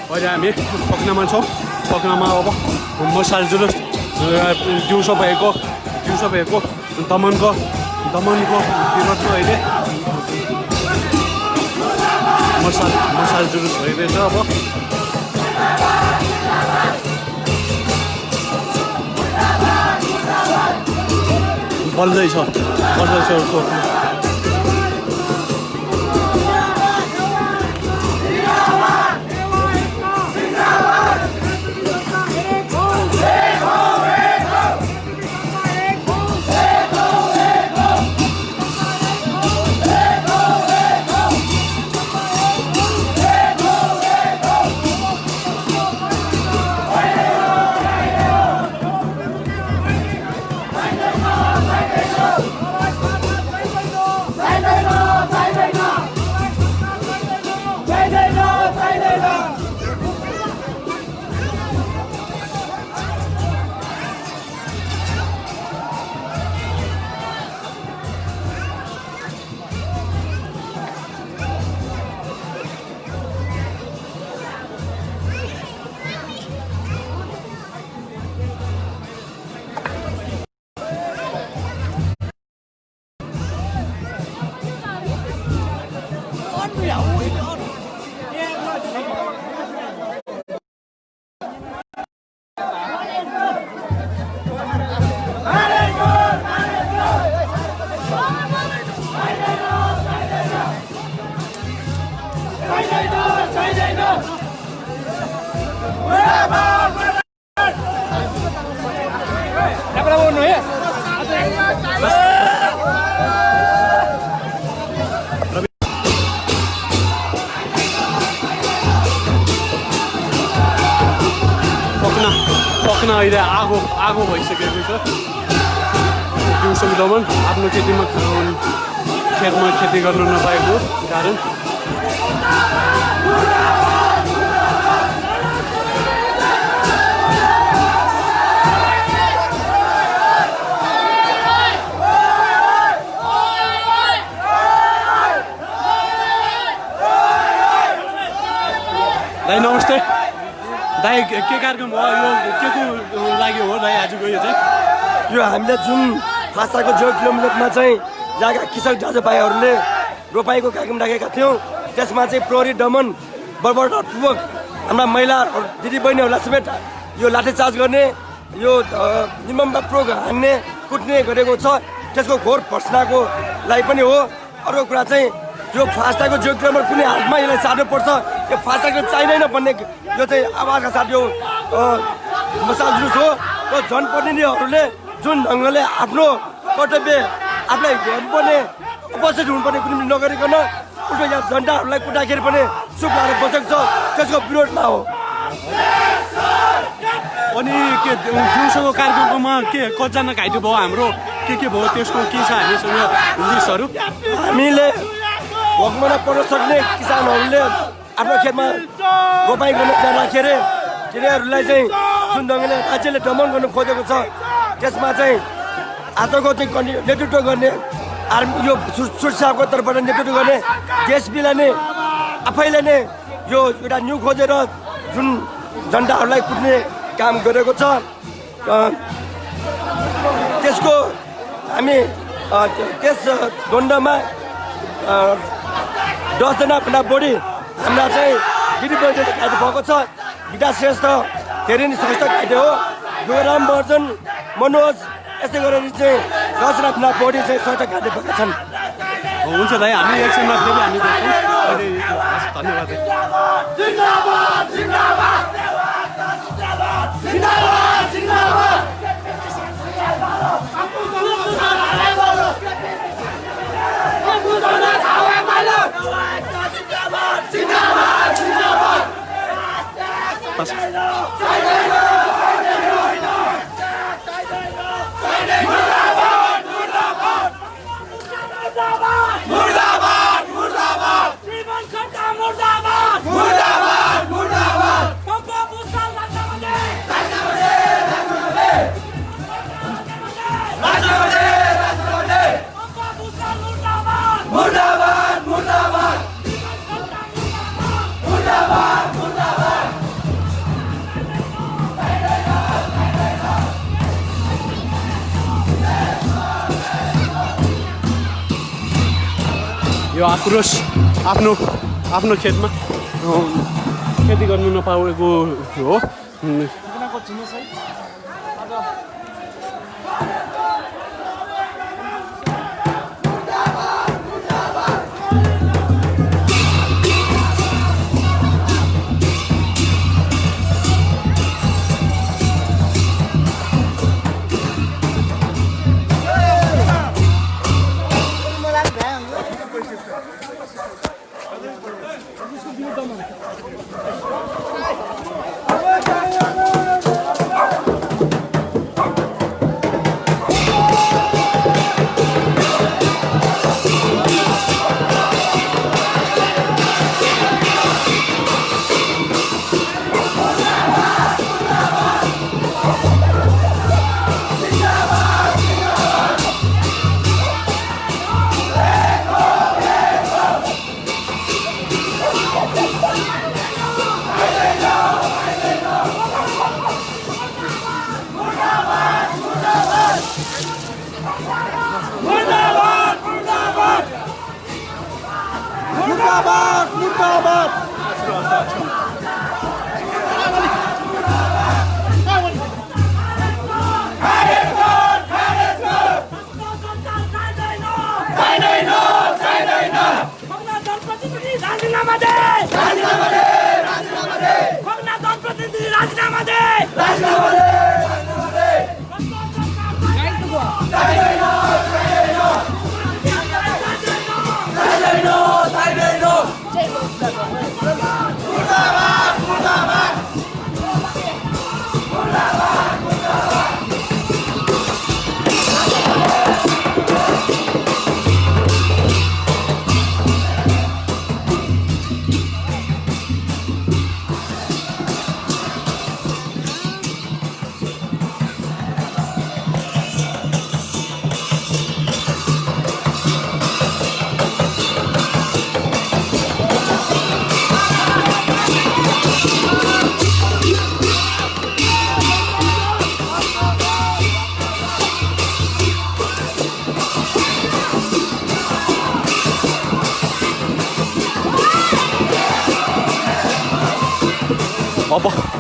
अहिले हामी पक्नामा छौँ। पक्नामा अब मसाल जुलुस दिउँसो भएको दमनको विरोधमा अहिले मसाल जुलुस भइरहेछ। अब बल्दैछ पक्ना अहिले आगो भइसकेको छ। दिउँसो दमन आफ्नो खेतमा खेती गर्न नपाएको कारण दाइ नमस्ते। दाइ के कार्यक्रम हो यो, के को लागि हो दाइ आजको यो चाहिँ? यो हामीले जुन फासाको 6 किलोमिटरमा चाहिँ जग्गा कृषक दाजुभाइहरूले रोपाइँको कार्यक्रम राखेका थियौँ, त्यसमा चाहिँ प्रहरी दमन बर्बरतापूर्वक हाम्रा महिला दिदीबहिनीहरूलाई समेत यो लाठीचार्ज गर्ने, यो निम्बमका प्रोग हान्ने कुट्ने गरेको छ। त्यसको घोर भर्सनाको लागि पनि हो। अर्को कुरा चाहिँ यो फास्टाको 6 किलोमिटर कुनै हातमा यसलाई सार्नुपर्छ, यो फास्टाको चाहिँदैन भन्ने यो चाहिँ आवाजका साथ यो मसाल जुलुस हो। र जनप्रतिनिधिहरूले जुन ढङ्गले आफ्नो कर्तव्य आफूलाई हेर्नुपर्ने उपस्थित हुनुपर्ने कुनै पनि नगरिकन उल्टो यहाँ जनताहरूलाई कुटाखेरि पनि चुप लागेर बसेको छ, त्यसको विरोधमा हो। अनि के दिउँसोको कार्यक्रममा के कतिजना घाइते भयो, हाम्रो के भयो, त्यसको के छ हामीसँग लिस्टहरू? हामीले भोकमा पर्न सक्ने किसानहरूले आफ्नो खेतमा रोपाइँ गर्न जाँदाखेरि तिनीहरूलाई चाहिँ जुन ढङ्गले राज्यले दमन गर्नु खोजेको छ, त्यसमा चाहिँ आजको चाहिँ नेतृत्व गर्ने आर्मी यो सुरक्षाको तर्फबाट नेतृत्व गर्ने देशबिलाई नै आफैले नै यो एउटा न्यु खोजेर जुन जनताहरूलाई कुट्ने काम गरेको छ। त्यसको हामी त्यस द्वन्द्वमा 10 जनाभन्दा बढी हाम्रा चाहिँ दिदीबहिनीले घाइते भएको छ। गीता श्रेष्ठ धेरै नै श्रेष्ठ घाइते हो। योगराम वर्जन मनोज यस्तै गरेर चाहिँ 10 जनाभन्दा बढी चाहिँ श्रेष्ठ घाइते भएका छन्। हुन्छ दाइ, हामी एकछिनमा फेरि हामी धन्यवाद। यो आक्रोश आफ्नो आफ्नो खेतमा खेती गर्नु नपाएको हो।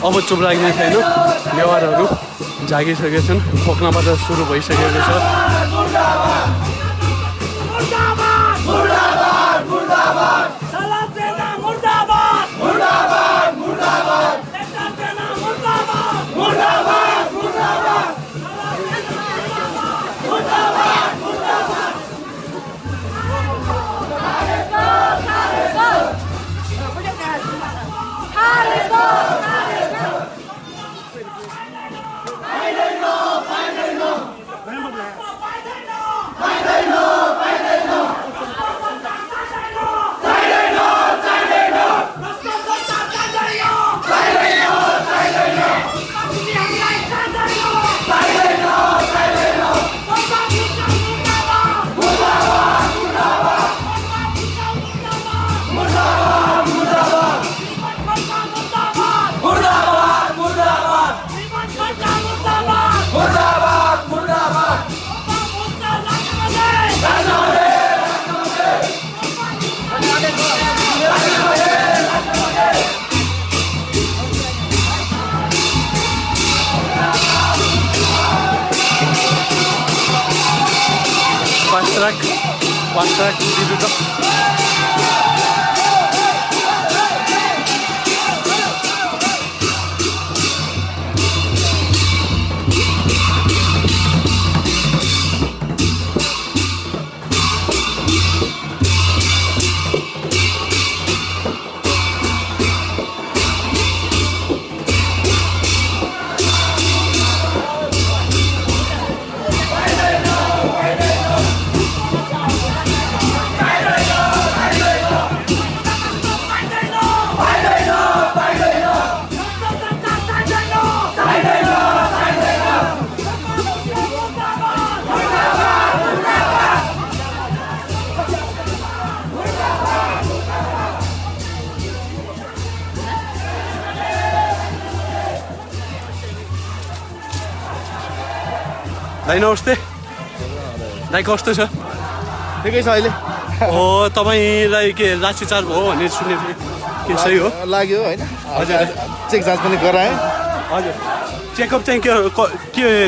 अब चुप लाग्ने छैन। नेवारहरू जागिसकेका छन्। खोक्नाबाट सुरु भइसकेको छ। Fast track dito. दाइ नमस्ते। दाइ कस्तो छ? ठिकै छ अहिले। हो तपाईँलाई के लाठीचार्ज भयो भन्ने सुनेको थिएँ के सही हो लाग्यो होइन हजुर चेक जाँच पनि गराएँ हजुर चेकअप चाहिँ के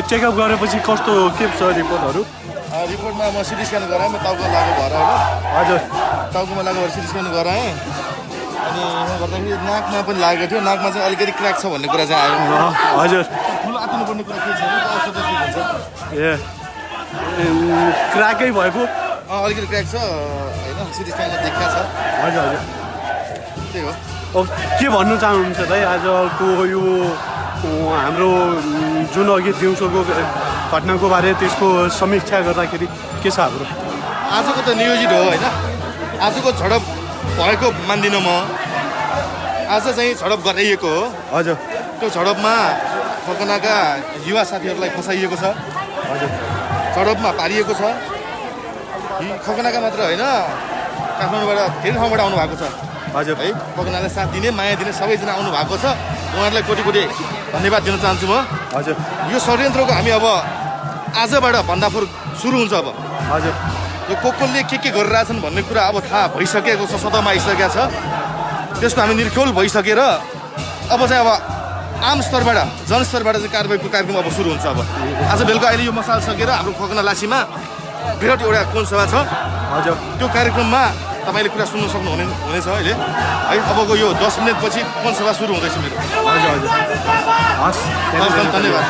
चेकअप गरेपछि कस्तो के छ रिपोर्टहरू रिपोर्टमा म सिटी स्क्यान गराएँ टाउको लागु भएर होइन हजुर टाउकोमा लागु भएर सिटी स्क्यान गराएँ अनि यहाँ गर्दाखेरि नाकमा पनि लागेको थियो नाकमा चाहिँ अलिकति क्र्याक छ भन्ने कुरा चाहिँ आयो हजुर ठुलो आत्तिनुपर्ने कुरा के छैन औषध के हुन्छ ए क्र्याकै भएको अलिकति क्र्याक छ होइन सिटी स्क्यानमा देखाएको छ हजुर हजुर त्यही हो अब के भन्नु चाहनुहुन्छ दाइ आजको यो हाम्रो जुन अघि दिउँसोको घटनाको बारे त्यसको समीक्षा गर्दाखेरि के छ हाम्रो आजको त नियोजित हो होइन आजको झडप भएको मान्दिनँ म आज चाहिँ झडप गराइएको हो हजुर त्यो झडपमा फकनाका युवा साथीहरूलाई फसाइएको छ हजुर झडपमा पारिएको छ फकनाका मात्र होइन काठमाडौँबाट धेरै ठाउँबाट आउनु भएको छ हजुर है फकनालाई साथ दिने माया दिने सबैजना आउनु भएको छ उहाँहरूलाई कोटी कोटी धन्यवाद दिन चाहन्छु म हजुर यो षड्यन्त्रको हामी अब आजबाट भन्दाफोर सुरु हुन्छ अब हजुर यो कसले के गरिरहेछन् भन्ने कुरा अब थाहा भइसकेको छ सतहमा आइसकेको छ त्यसको हामी निर्ख्योल भइसकेर अब चाहिँ अब आम स्तरबाट जनस्तरबाट चाहिँ कारबाहीको कार्यक्रम अब सुरु हुन्छ अब आज बेलुका अहिले यो मसाल सकेर हाम्रो फकना लासीमा बृहत एउटा कोन सभा छ हजुर त्यो कार्यक्रममा तपाईँले कुरा सुन्न हुनेछ अहिले है अबको यो 10 मिनटपछि कोन सभा सुरु हुँदैछ मेरो हजुर हजुर हस् धन्यवाद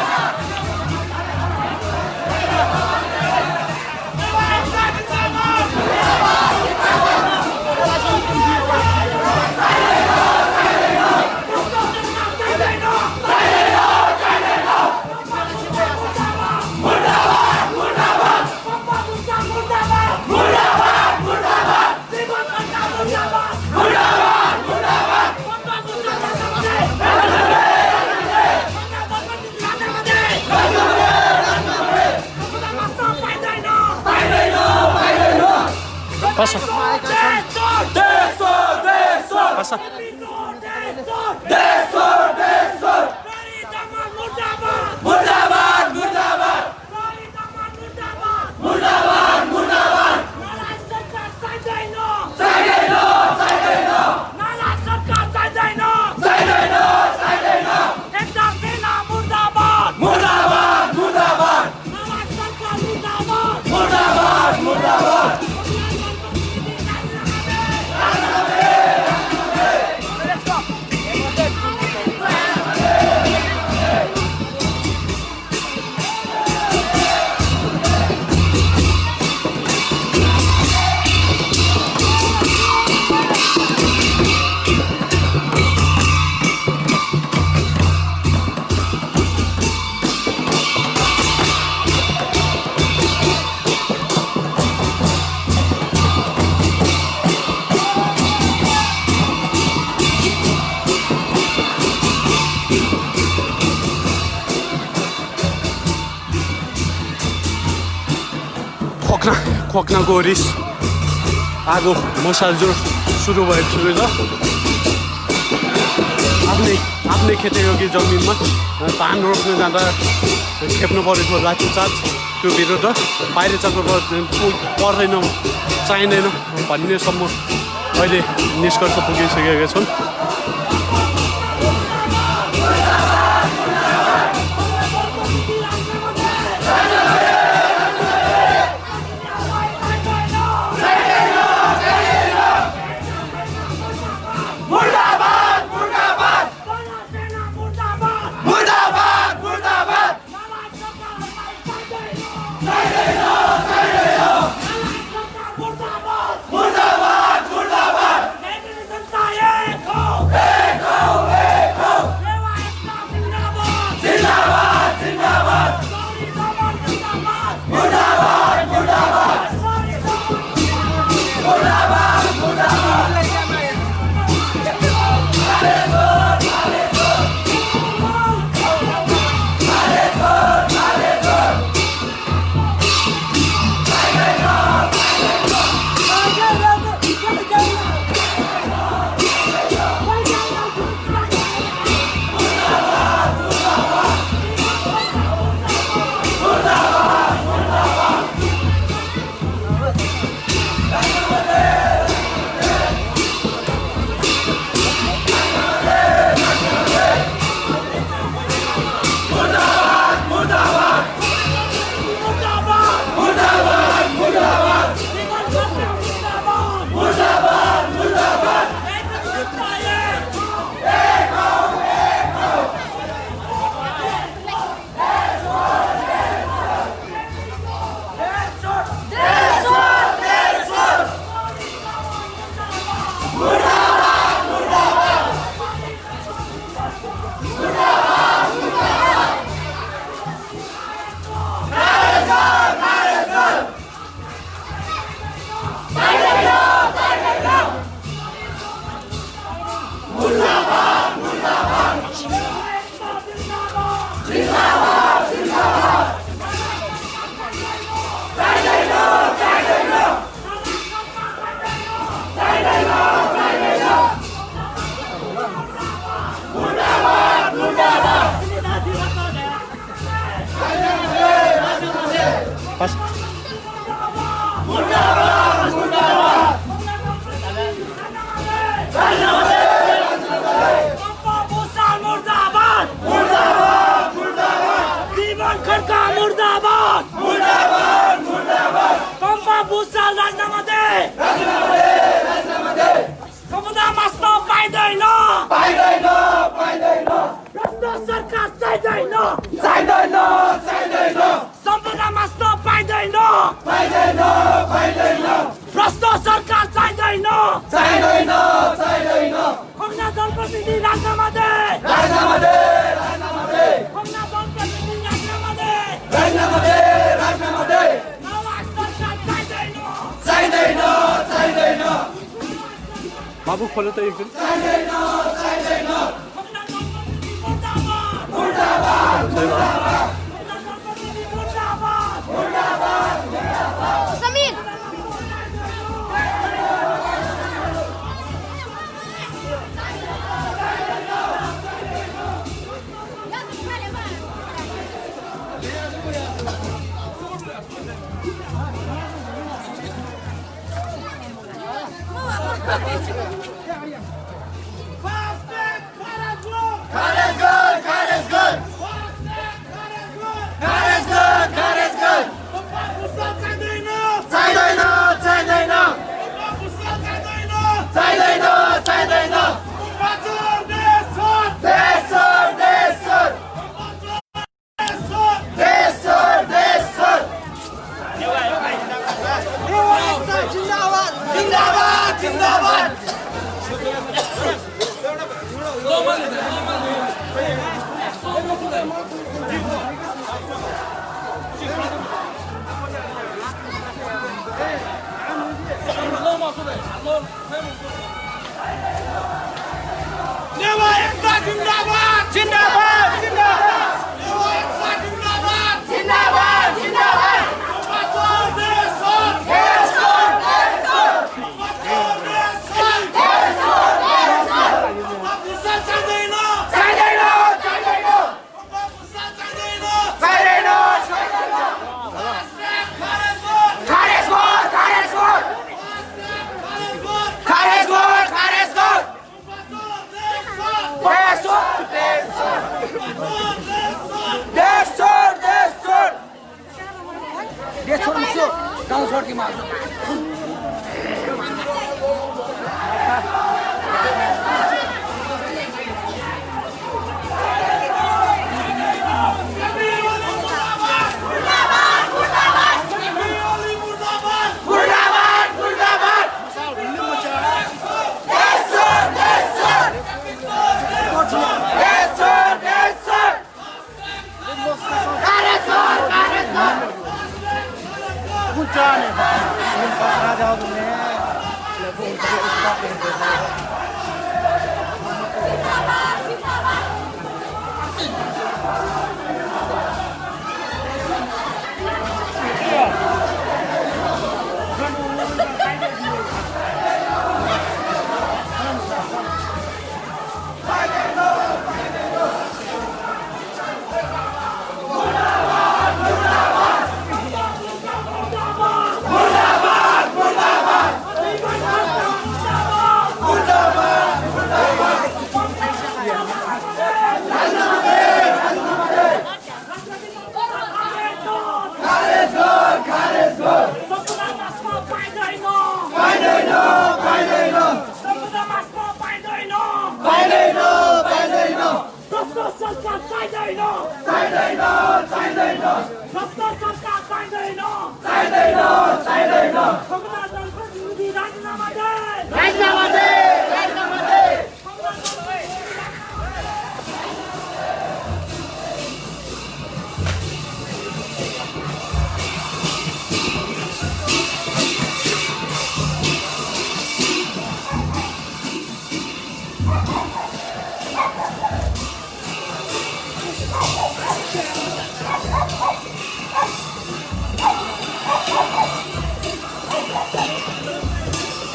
Passa. Passa. खोक्नाको रिस आगो मसाल जो सुरु भएको छ आफ्नै खेतीयोगी जमिनमा धान रोप्न जाँदा खेप्नु परेको लाठीचार्ज त्यो विरुद्ध बाहिर चाल्नु पर्दैन चाहिँदैन भन्नेसम्म अहिले निष्कर्ष पुगिसकेका छन् मुर्दाबाद मुर्दाबाद पास बाबु खोलो त एकदिन समीर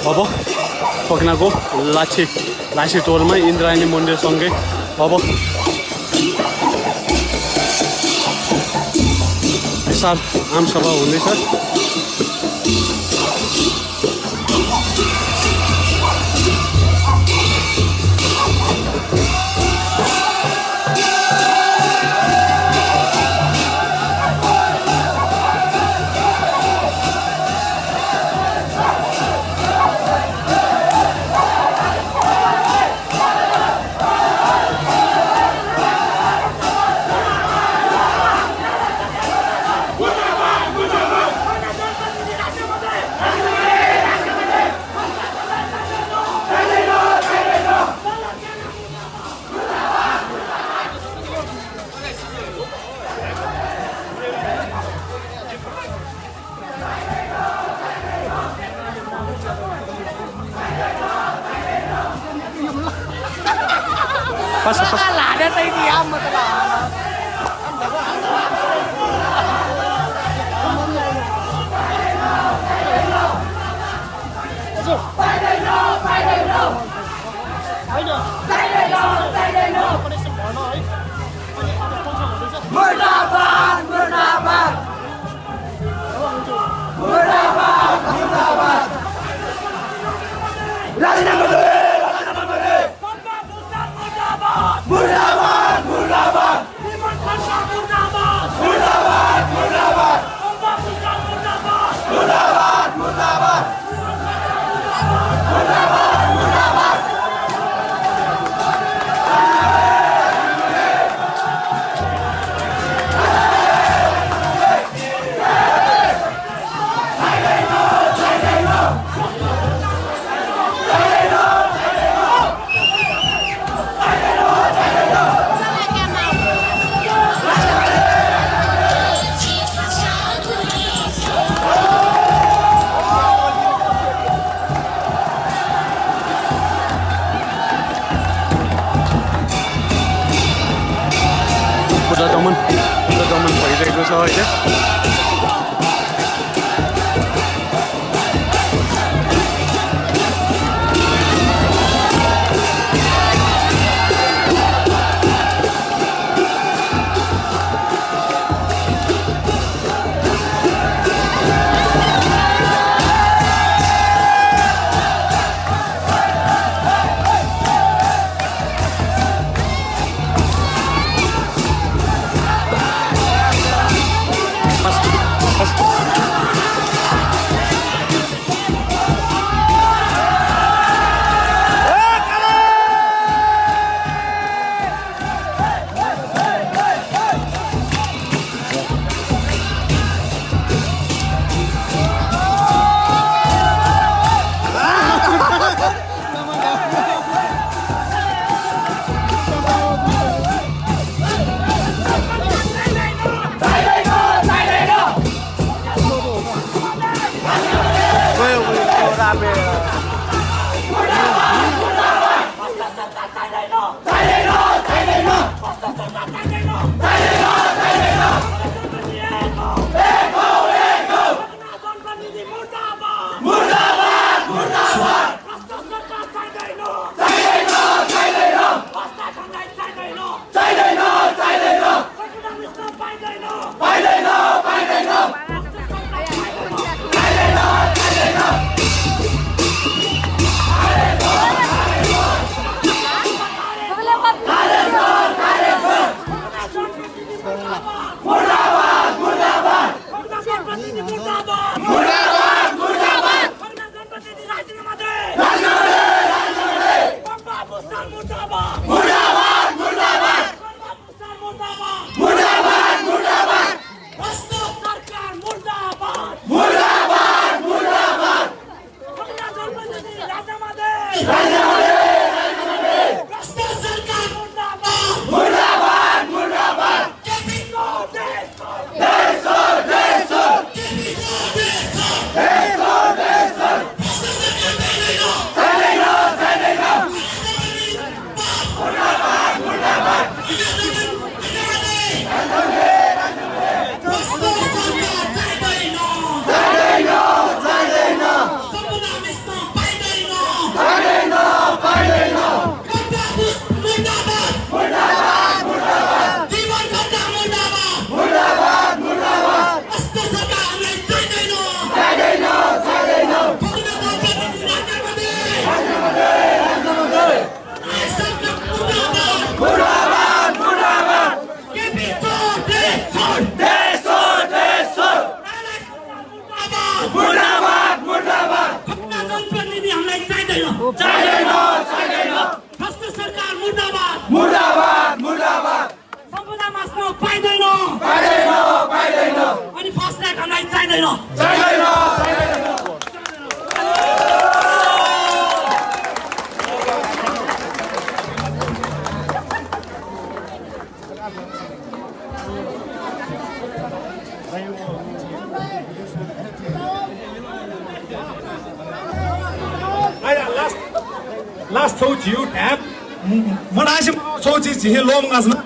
अब पक्नाको लाछी टोलमा इन्द्रायणी मन्दिरसँगै अब अनुसार आमसभा हुँदैछ। दमन भइरहेको छ अहिले। चाहिँदैन Last told you tap मनासे सोची जिहे लोम गासना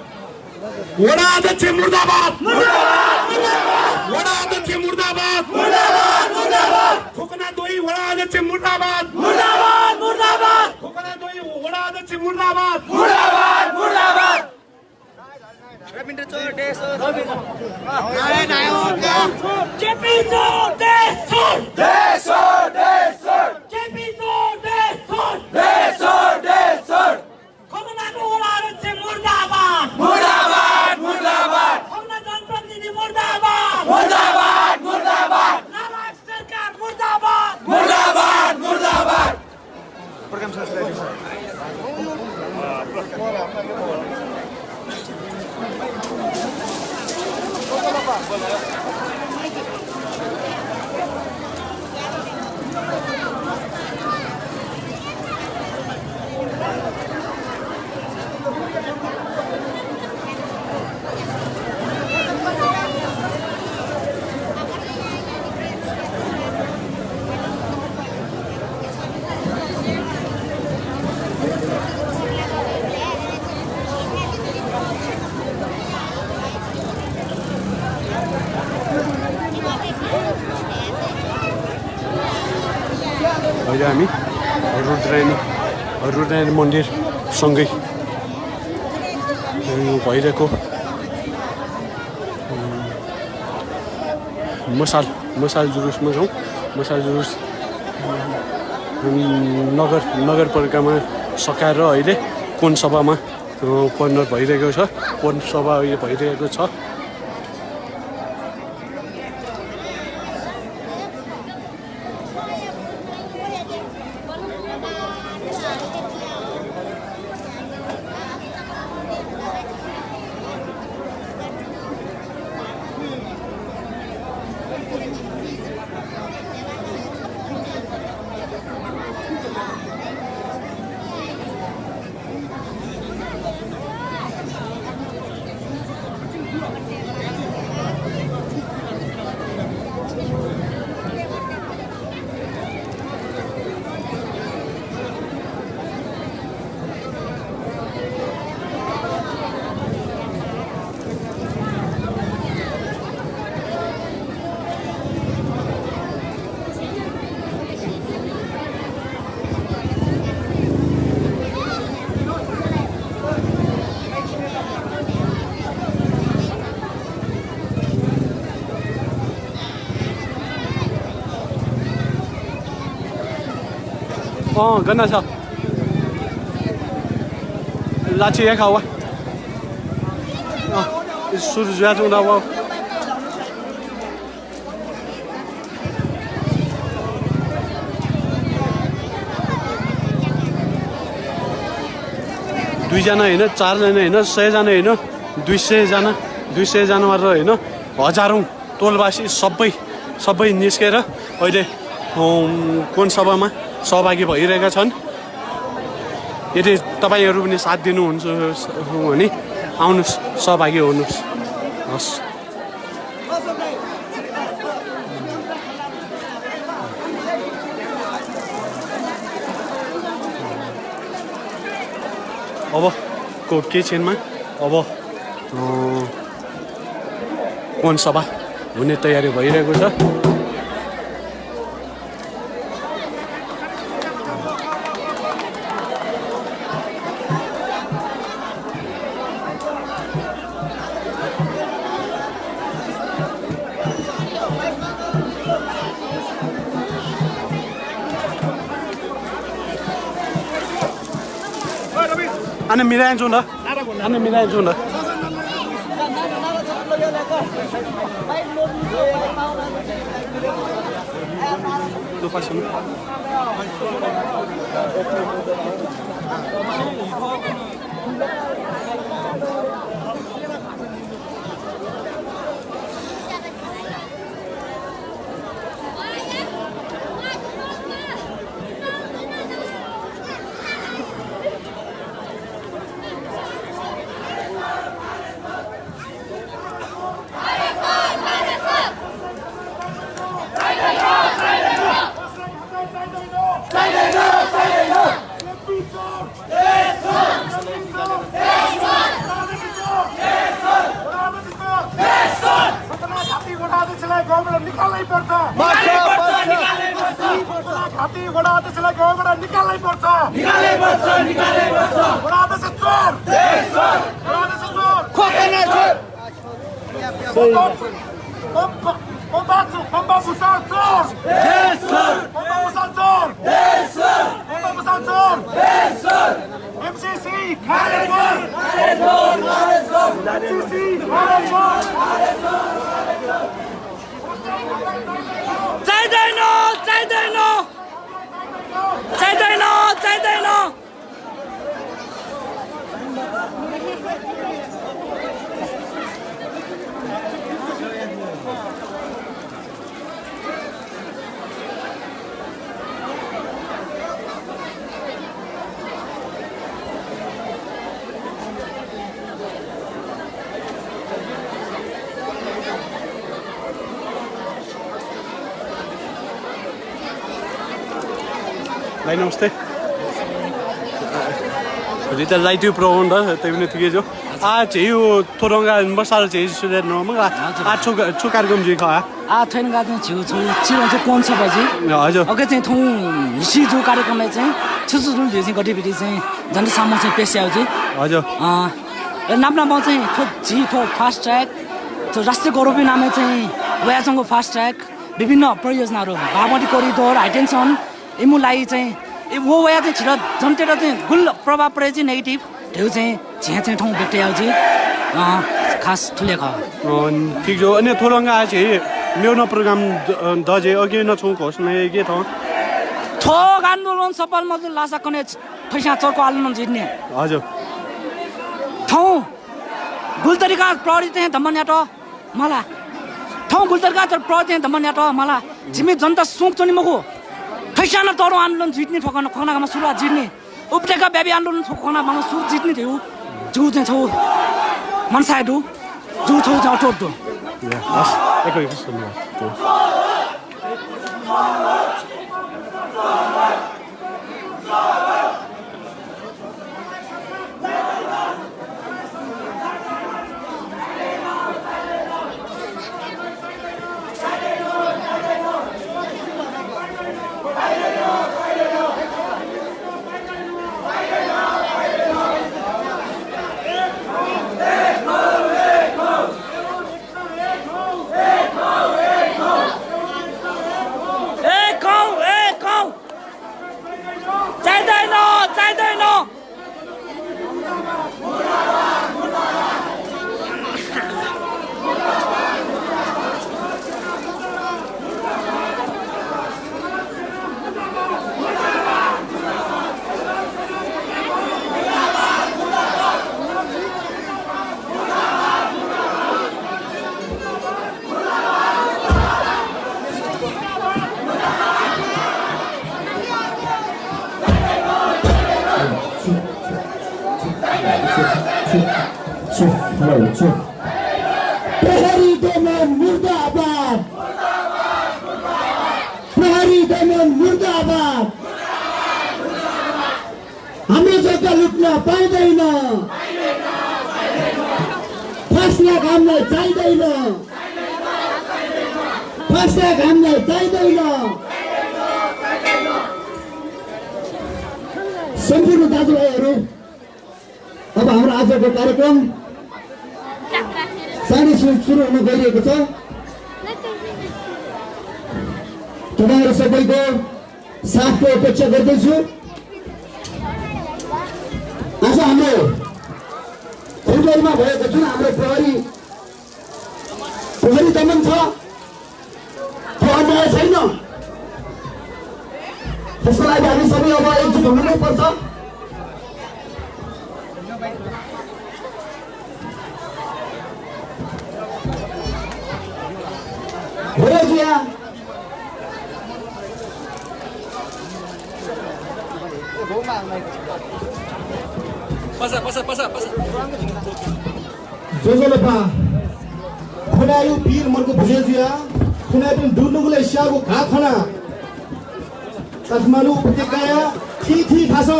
वडा अध्यक्ष मुर्दाबाद वडा अध्यक्ष मुर्दाबाद ठोकना दोई वडा अध्यक्ष मुर्दाबाद ठोकना दोई वडा अध्यक्ष मुर्दाबाद रविन्द्र चोर देश जेपी चोर जेपी चोर खगनाको वडा अध्यक्ष मुर्दाबाद खगना जनप्रतिनिधि मुर्दाबाद नालायक सरकार मुर्दाबाद अहिले हामी रुद्रायणी मन्दिर सँगै भइरहेको मसाल जुलुसमा छौँ। मसाल जुलुस नगरपालिकामा सकाएर अहिले कोन सभामा परिणत भइरहेको छ। कोन सभा अहिले भइरहेको छ। गन्ना छ लाची एक हवा सुरु जुया जुना वो दुईजना होइन चारजना होइन 100 जना होइन 200 जना मात्र होइन हजारौं टोलवासी सबै निस्केर अहिले कोन सभामा सहभागी भइरहेका छन्। यदि तपाईहरु पनि साथ दिनुहुन्छ भने आउनुस्, सहभागी हुनुस्। हस् अब को के क्षणमा अब कोन सभा हुने तयारी भइरहेको छ। Ana mirahin zona. Ana mirahin zona. Lupa sini. चोरलाई गाउँबाट निकाल्नै पर्छ वडा अध्यक्ष चोर वडा अध्यक्ष चोर Pompa Musal Chor! Yes, sir! Pompa Musal Chor! Yes, sir! Pompa Musal Chor! Yes, sir! MCC! Kharajor! Kharajor! Kharajor! MCC! Kharajor! चाहिँदैन चाहिँदैन चाहिँदैन चाहिँदैन भाइ नमस्ते Rita light you pro onda tevne thige jo a cheyu thoronga basar cheyu suder no ma a chukar gum ji kha आ thane Gazan छिउ छु चिरो चाहिँ कोन छ बजी हजुर अगे चाहिँ थौ हिसी जो कार्यक्रममा चाहिँ छुछु जुन चाहिँ गतिविधि चाहिँ जन सामु चाहिँ पेशा हो चाहिँ हजुर नामनामा चाहिँ थो जी थो फास्ट ट्र्याक तो राष्ट्रिय गौरवी नाममा चाहिँ वयासँगको फास्ट ट्र्याक विभिन्न परियोजनाहरू बागमती कोरिडोर हाइटेन्सन एमुलाई चाहिँ वो वया चाहिँ छिटो जनतेर चाहिँ गुल प्रभाव परे चाहिँ नेगेटिभ त्यो चाहिँ झ्या चाहिँ ठाउँ भेट्दै आउँछ खास ठुलेको ठिक जो अनि थोरंगा चाहिँ मेरो प्रोग्राम दजे अघि न छु घोषणा के था ठोक आन्दोलन सफल मजदुर लासा कने पैसा चौको आन्दोलन जित्ने हजुर ठाउँ गुलतरीका प्रहरी चाहिँ धमन्याट मला ठाउँ गुलतरीका प्रहरी चाहिँ धमन्याट मला झिमी जनता सोक चोनी मको पैसा न तरो आन्दोलन जित्ने ठोकन खनामा सुरुवात जित्ने उपत्यका व्यापी आन्दोलन ठोकनामा सुरु जित्ने थियो जु चाहिँ छौ मनसायदु जु छौ चाहिँ अटोटो प्रहरी दमन मुर्दाबाद प्रहरी दमन मुर्दाबाद हाम्रो जग्गा लुट्न पाइँदैन फैसला हामीलाई चाहिँदैन फैसला हामीलाई चाहिँदैन सम्पूर्ण दाजुभाइहरू अब हाम्रो आजको कार्यक्रम साढे सुरु हुन गइरहेको छ तपाईहरु सबैको साथको अपेक्षा गर्दैछु आज हाम्रो फुटबलमा भएको जुन हाम्रो प्रहरी दमन छ त्यो अन्याय छैन त्यसको लागि हामी सबै अब एकजुट हुनै पर्छ जोजोलेपा खुनायु पीर मनको भुजेजिया खुनायु दुर्नुगुले स्यागु खा खना तस्मानु उपत्यकाया थी खास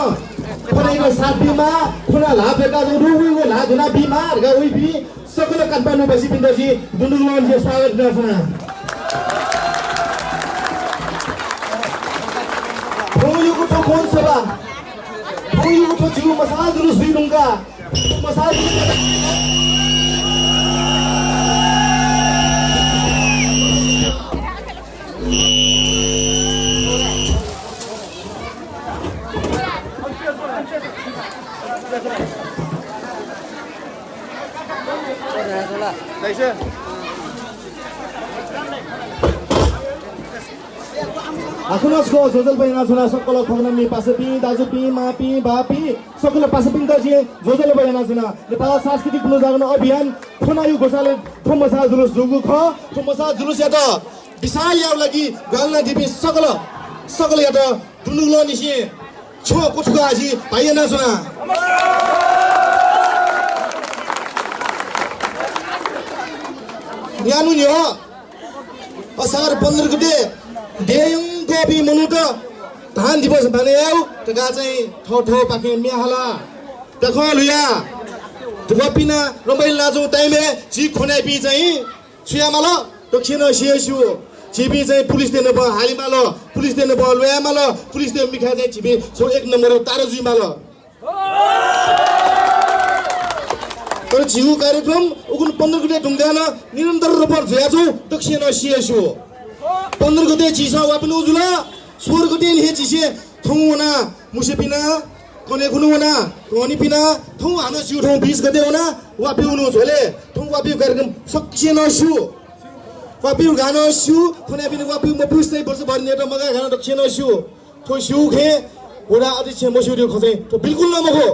परेको साथीमा खुना लाफेका जो रुगुगु लाधुना बिमार गा उइ बि सकल काठमाडौँ बसी पिन्दसी दुर्नुगुले स्वागत गर्छना ठो कौन सभा कोई उठो जिउ मसाल जुलुस भी दूंगा मसाल Akunasko Jojol bai naçuna sakolo khogna mi pasapi dajupi mapi bapi sakolo pasapi daji Jojol bai naçuna Nepal सांस्कृतिक पुनर्जागरण अभियान खुनायु घोषाले थोमसा जुलुस जुगु ख थोमसा जुलुस या त विशाल याउ लागि गल्ना दिपि सकलो या त दुनुगलो निसी छो कुठको आजी भाइ नाçuna न्यानु नि हो असार 15 गते देयङ गोबी मनुट धान दिवस भने आउ तका चाहिँ ठो पाखे मियाहाला देखो लुया गोपिना रमाइल लाजौ टाइमे जी खोनाइ पि चाहिँ छुयामाल दक्षिण सिएसु छिबी चाहिँ पुलिस देन भ हालिमाल पुलिस देन भ लुयामाल पुलिस दे मिखा चाहिँ छिबी सो 1 नम्बर तारजुमाल तर जिउ कार्यक्रम उकुन 15 गते ढुङ्गान निरन्तर रूपमा झ्याजु दक्षिण सिएसु 15 गते चिसा वापन उजुला 16 गते हे चिसे थौना मुसेपिना कने खुनुना कोनी पिना थौ हाना सिउ थौ 20 गते हुना वापिउनु झोले थौ वापिउ कार्यक्रम सक्सेन सु वापिउ गानो सु खने पिने वापिउ मपुस्तै वर्ष भर्ने त मगा गानो दक्षिण सु थौ सिउ खे वडा अध्यक्ष मसुरी खोजे त बिल्कुल नमगो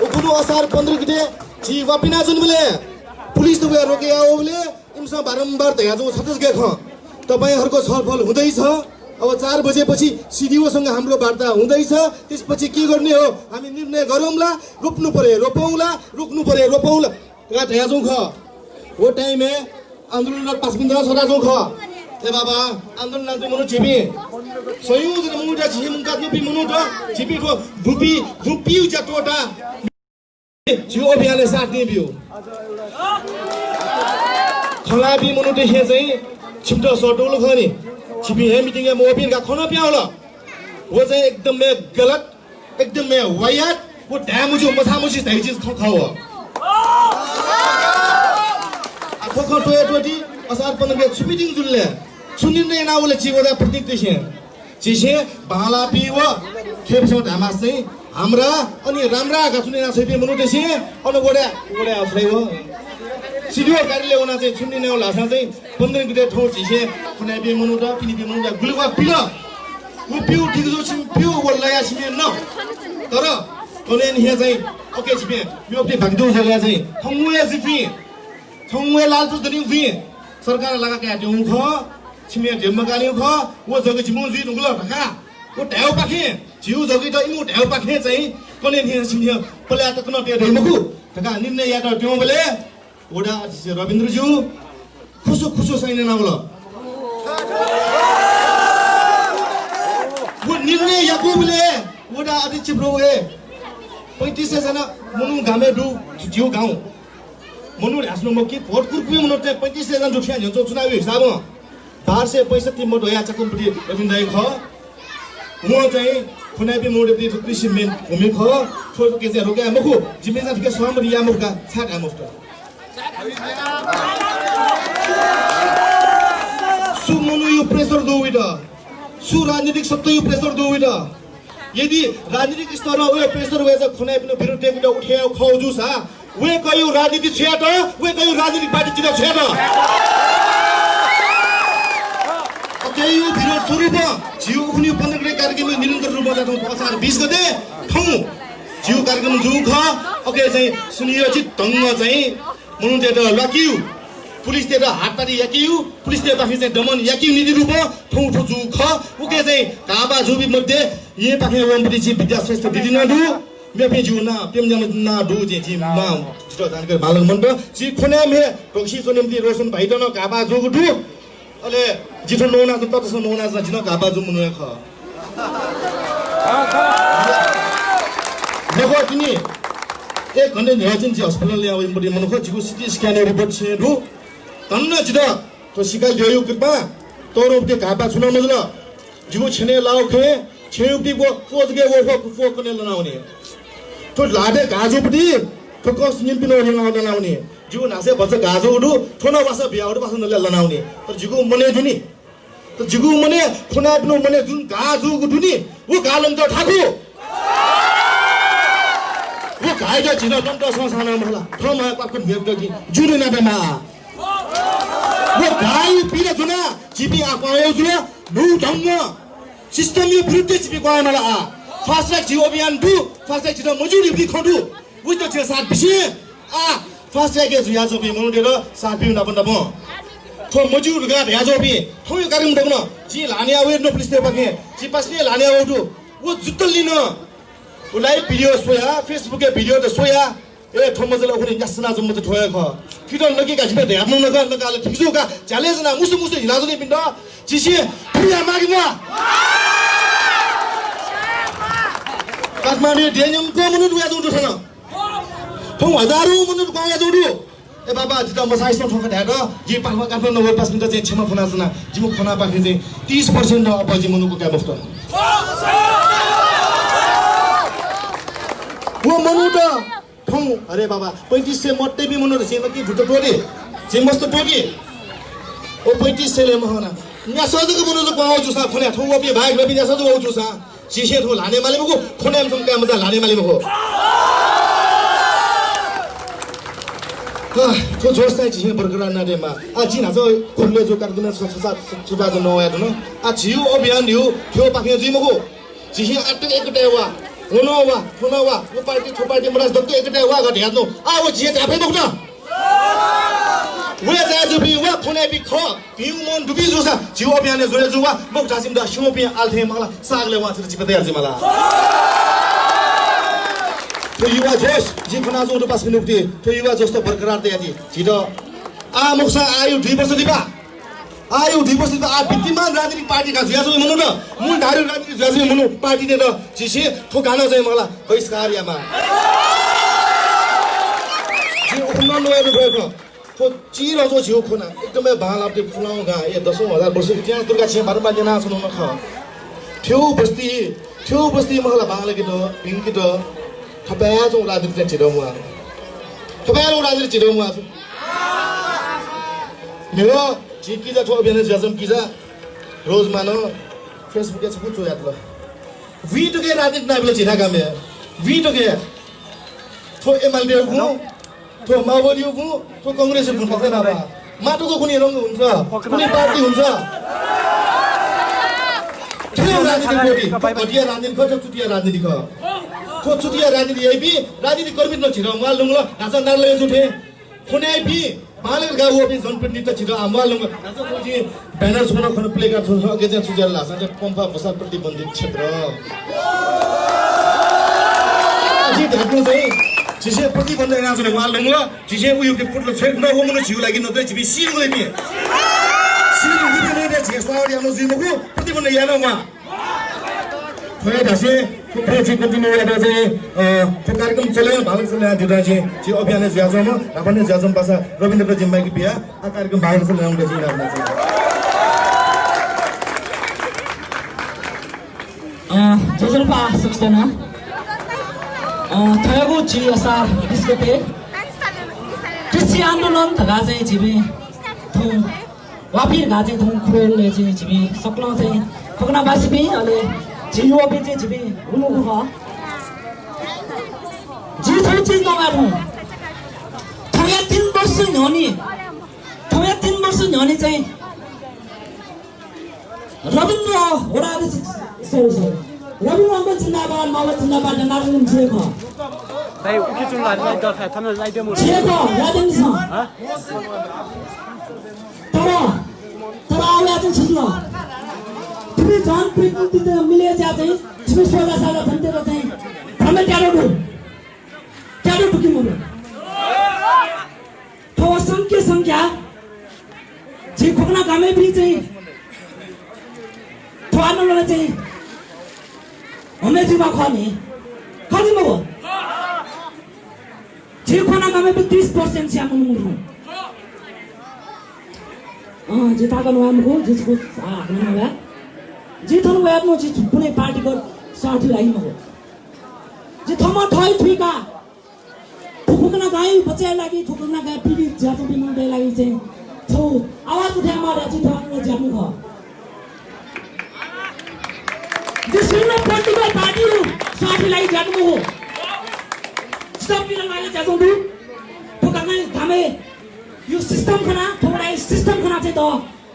उकुनु असार 15 गते जी वापिना जुन बेले पुलिस त रोके आओ बेले इमसा बारम्बार तयाजु छतस गे ख तपाईहरुको छलफल हुँदै छ अब 4 बजेपछि सिडिओ सँग हाम्रो वार्ता हुँदै छ त्यसपछि के गर्ने हो हामी निर्णय गरौँला रोप्नु पर्यो रोपौँला रोक्नु पर्यो रोपौँला का तयाजु ख वो टाइम में आन्दोलन पासबिन्दा सदाजु ख ए बाबा आन्दोलन नाजु मनु छिबी सयु जन मुटा छिम काट्नु पि मनु त छिबी को धुपी उजा टोटा जिउ अभियानले साथ दियो खलाबी मनुटे हे चाहिँ छिम्टो सटोलो खनी छिपी हे मिटिङ में मोबिन का खनो प्याउला वो चाहिँ एकदम में गलत एकदम में वायात वो ड्याम जो मसामुसी तै चीज खाओ आखो खो टोटी असार 15 के मिटिङ जुलले सुनिन नै नाउले चिगोदा प्रतीक दिसे चिसे बाला पिव खेपसो धामा चाहिँ हाम्रा अनि राम्रा का सुनिना छैपी मनुटेसी अनि गोडे आफै हो सिडिओ कार्यालय हुना चाहिँ सुनिने होला चाहिँ 15 गते ठौ चिसे खने बे मनु त पिनि बे मनु गुलवा पिला वो पिउ ठीक जो छिम पिउ वल्लाया छिमे न तर कलेन हे चाहिँ ओके छिमे यो पे भागदो जग्गा चाहिँ थमुए जिपी थमुए लालपुस दनि उफि सरकार लगा के आते उख छिमे जेम गाली उख वो जग्गा छिमु जुइ नुगला ढका वो ढ्याउ पाखे जिउ जग्गा त इमु ढ्याउ पाखे चाहिँ कलेन हे छिमे पल्या त कन ते ढैमखु ढका निर्णय या त त्यो बेले वडा अध्यक्ष रविन्द्रज्यू खुसो छैन नाउल वो निर्णय याकुबले वडा अध्यक्ष ब्रोए 35 जना मनु गामे दु जिउ गाउँ मनु हाँस्नु म के भोट कुर्कुइ मनु 35 जना दुखिया हुन्छ चुनावी हिसाब 1265 मत होया चकुमपति रविन्द्र ख म चाहिँ खुनाबी मोडेपति कृषि मेन भूमि ख छोटो के चाहिँ रोके मखु जिम्मेदार के सहमति या मुका छाट आमस्ट सु मनु यो प्रेसर दोविड सु राजनीतिक सत्ता यो प्रेसर दोविड यदि राजनीतिक स्तरमा उयो प्रेसर वेज खुनाइ पनि विरुद्ध एउटा उठ्याउ खौजु छ वे कयौ राजनीति छ त वे कयौ राजनीतिक पार्टी चिन छ त त्यही हो विरोध स्वरूप जिउ उनी 15 गते कार्यक्रम निरन्तर रूपमा जाँदा असार 20 गते ठौ जिउ कार्यक्रम जुख ओके चाहिँ सुनियोजित ढङ्ग चाहिँ मनु ते लकिउ पुलिस ते हाततारी याकिउ पुलिस ते पाखे चाहिँ दमन याकिउ नीति रूप ठौ जुख ओके चाहिँ काबा जुबी मध्ये ये पाखे वम्पति छि विद्या श्रेष्ठ दिदी नदु मेपे जुना पेम ना दु जे छि ना छिटो जानकारी बालक मन्ट छि खोने मे टोक्सी सोनेमति रोशन भाइ दन काबा जुगु दु अले जिठो नौना त ततस नौना जिन काबा जु मुनु ख देखो तिनी एक घन्टे न्याचिन चाहिँ अस्पताल ल्याउ इम्पोर्टेन्ट मनु खोजिको सिटी स्क्यान रिपोर्ट छेडु तन्न जिदा तो सिकाइ ल्यायो कृपा तोरो के घापा छुना मजला जिगु छेने लाउखे छेउटी पोजगे वो फोकने लनाउने तो लाडे गाजुपटी तो कस निम्पिनो लनाउने जिगु नासे बच्च गाजु उडु थोना वासा बियाउडु वासा नले लनाउने तर जिगु मने दुनी तो जिगु मने थोना बिनो मने जुन गाजु गुडुनी वो गालन त ठाकु वो गाइदा जिना दन्त संसाना मला थमा पाकन भेगदगी जुनु नाबेमा वो गाई पिरे जुना जिपी आकायो जुना नु धम्म सिस्टम यो विरुद्ध जिपी गयो मला आ फास्ट ट्र्याक जियो अभियान दु फास्ट ट्र्याक जिना मजुरी बि खडु उइ त छ सात बिसे आ फास्ट ट्र्याक जुया जोबि मनुदेर सात बिउ नबन नब थो मजुर गा याजोबि थो यो कार्यक्रम दग्न जि लानिया वे नो पुलिस ते पके जि पासले लानिया उडु वो जुत्तल लिन उलाई भिडियो सोया फेसबुक के भिडियो त सोया ए थमजले उखुनि यासना जम्म त ठोया ख किदन लगी गाजिबे ध्यान नगा नगाले ठिकजुका च्यालेन्ज ना मुसु मुसु हिलाजोनि पिन्ड जिसे प्रिया मागिमा काठमाडौँ डेन्यम को मनु दुया जोडु छन थौ हजारौं मनु गया जोडु ए बाबा जिता मसाइस ठोक ढाड जि पाखमा काठमाडौँ नगर पास मिन्ट चाहिँ क्षमा फना जना जिमु खना पाखे चाहिँ 30% अब जि मनुको क्या मुफ्त वो मनु त ठौ अरे बाबा 3500 मट्टै बि मनु रसे कि झुटो टोडी जे मस्त टोडी ओ 3500 ले महना न्या सजको मनु त पाउ जुसा खने ठौ अपि भाइ रबि न्या सजको आउ जुसा सिसे ठौ लाने माले मको खने हम क्या मजा लाने माले मको तो जोश चाहिँ जिहे बरकरार नदेमा आ जिना जो खुल्ले जो कार्यक्रम सुबा जो नया दनो आ जियो अभियान यो थियो पाखे जि मको जिहे अटक एकटा वा हुनवा वो पार्टी थो पार्टी मरास दक्तो एकटा वा गट हेर्नु आ वो जिहे थापे दक्न वे जा जो बि वा खुने बि ख बिउ मन दुबि जोसा जियो अभियान जोले जुवा मक जासिम दा शिवपि आल्थे मला सागले वा छ जिपे तयार मला तो युवा जोश जी फना जो तो पास मिनुक्ति तो युवा जोश तो बरकरार ते याति छिटो आ मुक्सा आयु 2 वर्ष दिबा आयु 2 वर्ष दिबा आ विद्यमान राजनीतिक पार्टी का जुयाजो मनु न मूल धारी राजनीतिक जुयाजो मनु पार्टी ने त जिसे थो गाना चाहिँ मला बहिष्कार यामा जी उन्न नयाँ गएको तो चिरो जो छिउ खोना एकदमै भालापटे फुलाउ गा ए 10,000 वर्ष त्यहाँ दुर्गा छे बारबा जना छन् न ख थ्यौ बस्ती मला भाला के त पिंकी त थपाया जो राजनीति छिडो मुआ थपाया राजनीति छिडो मुआ मेरो जिकी जा थो बेने जजम किजा रोज मानो फेसबुक के छ कुछ याद ल वीडियो के राजनीति नाबले छिना गामे वीडियो के थो एमएलबी गु थो माओवादी गु थो कांग्रेस गु पक्का ना माटोको कुनै रंग हुन्छ कुनै पार्टी हुन्छ ठियो राजनीति कोटी कटिया राजनीति को चुटिया राजनीति को तो चुटिया राजनीति यही भी राजनीति कर्मी न छिरो माल लुंगलो नाचा नाले जुठे खुने भी माले गा वो भी जनप्रतिनिधि त छिरो आमाल लुंग नाचा सोची ब्यानर छोनो खन प्ले कार्ड छोनो अगे चाहिँ सुजल लासा चाहिँ पम्पा भसा प्रतिबन्धित क्षेत्र जी धाक्नु चाहिँ जिसे प्रतिबन्धित नाचले माल लुंगलो जिसे उयो के फुटलो छेक न हो मनु छिउ लागि न त जिबी सिलले नि सिलले नि ने छेस्तावरी हाम्रो जिमको प्रतिबन्धित यानो मा थोरै दसे प्रोजेक्ट कन्टिन्यू गरेर चाहिँ त्यो कार्यक्रम चल्यो भाग चल्यो दिदा चाहिँ जे अभियान ज्याजम रापने ज्याजम पासा रविन्द्र जिम्बाकी बिया आ कार्यक्रम भाग चल्यो उनले चाहिँ राख्नु चाहिँ जोजलपा सक्दैन थयगु जी असार डिस्कते कृषि आन्दोलन थगा चाहिँ जिबे थौ वाफिर गाजे थौ खुले चाहिँ जिबे सक्लो चाहिँ फकनाबासी बि अले जियो पे जे जिबे उनु हो जी थोड़ी चीज नगारु थया 3 वर्ष न्होनी चाहिँ रविन्द्र ओराले रविन्द्र अम्बे जिन्दाबाद मावा जिन्दाबाद जनार्दन जिएको दाइ उके चुन लाइट दर्था थन लाइट मु जिएको यादिन छ तर आउला चाहिँ छिट्लो तिमी जान प्रिति त मिले जा चाहिँ तिमी सोला साला भन्थे र चाहिँ हामी ट्याडो टुकी मुरो तो संख्या जे खोकना गामे भी चाहिँ तो आन्दोलन चाहिँ हमें जीवा खाने मगो जे खोना गामे भी 30% से हम मुरो जे ताकन वाम को जिसको आ नगा जी थन वयात म जी कुनै पार्टीको साथी लागि म जी थमा ठै ठुइका ठुकुना गाई बचाइ लागि ठुकुना गाई पिडी जातो बिमार लागि चाहिँ छौ आवाज उठाए मारे जी थन जानु हो जिसले पोलिटिकल पार्टीहरु साथी लागि जानु हो स्टप बिना लागि जानु दु ठुकुना धामे यो सिस्टम खना थोडा सिस्टम खना चाहिँ त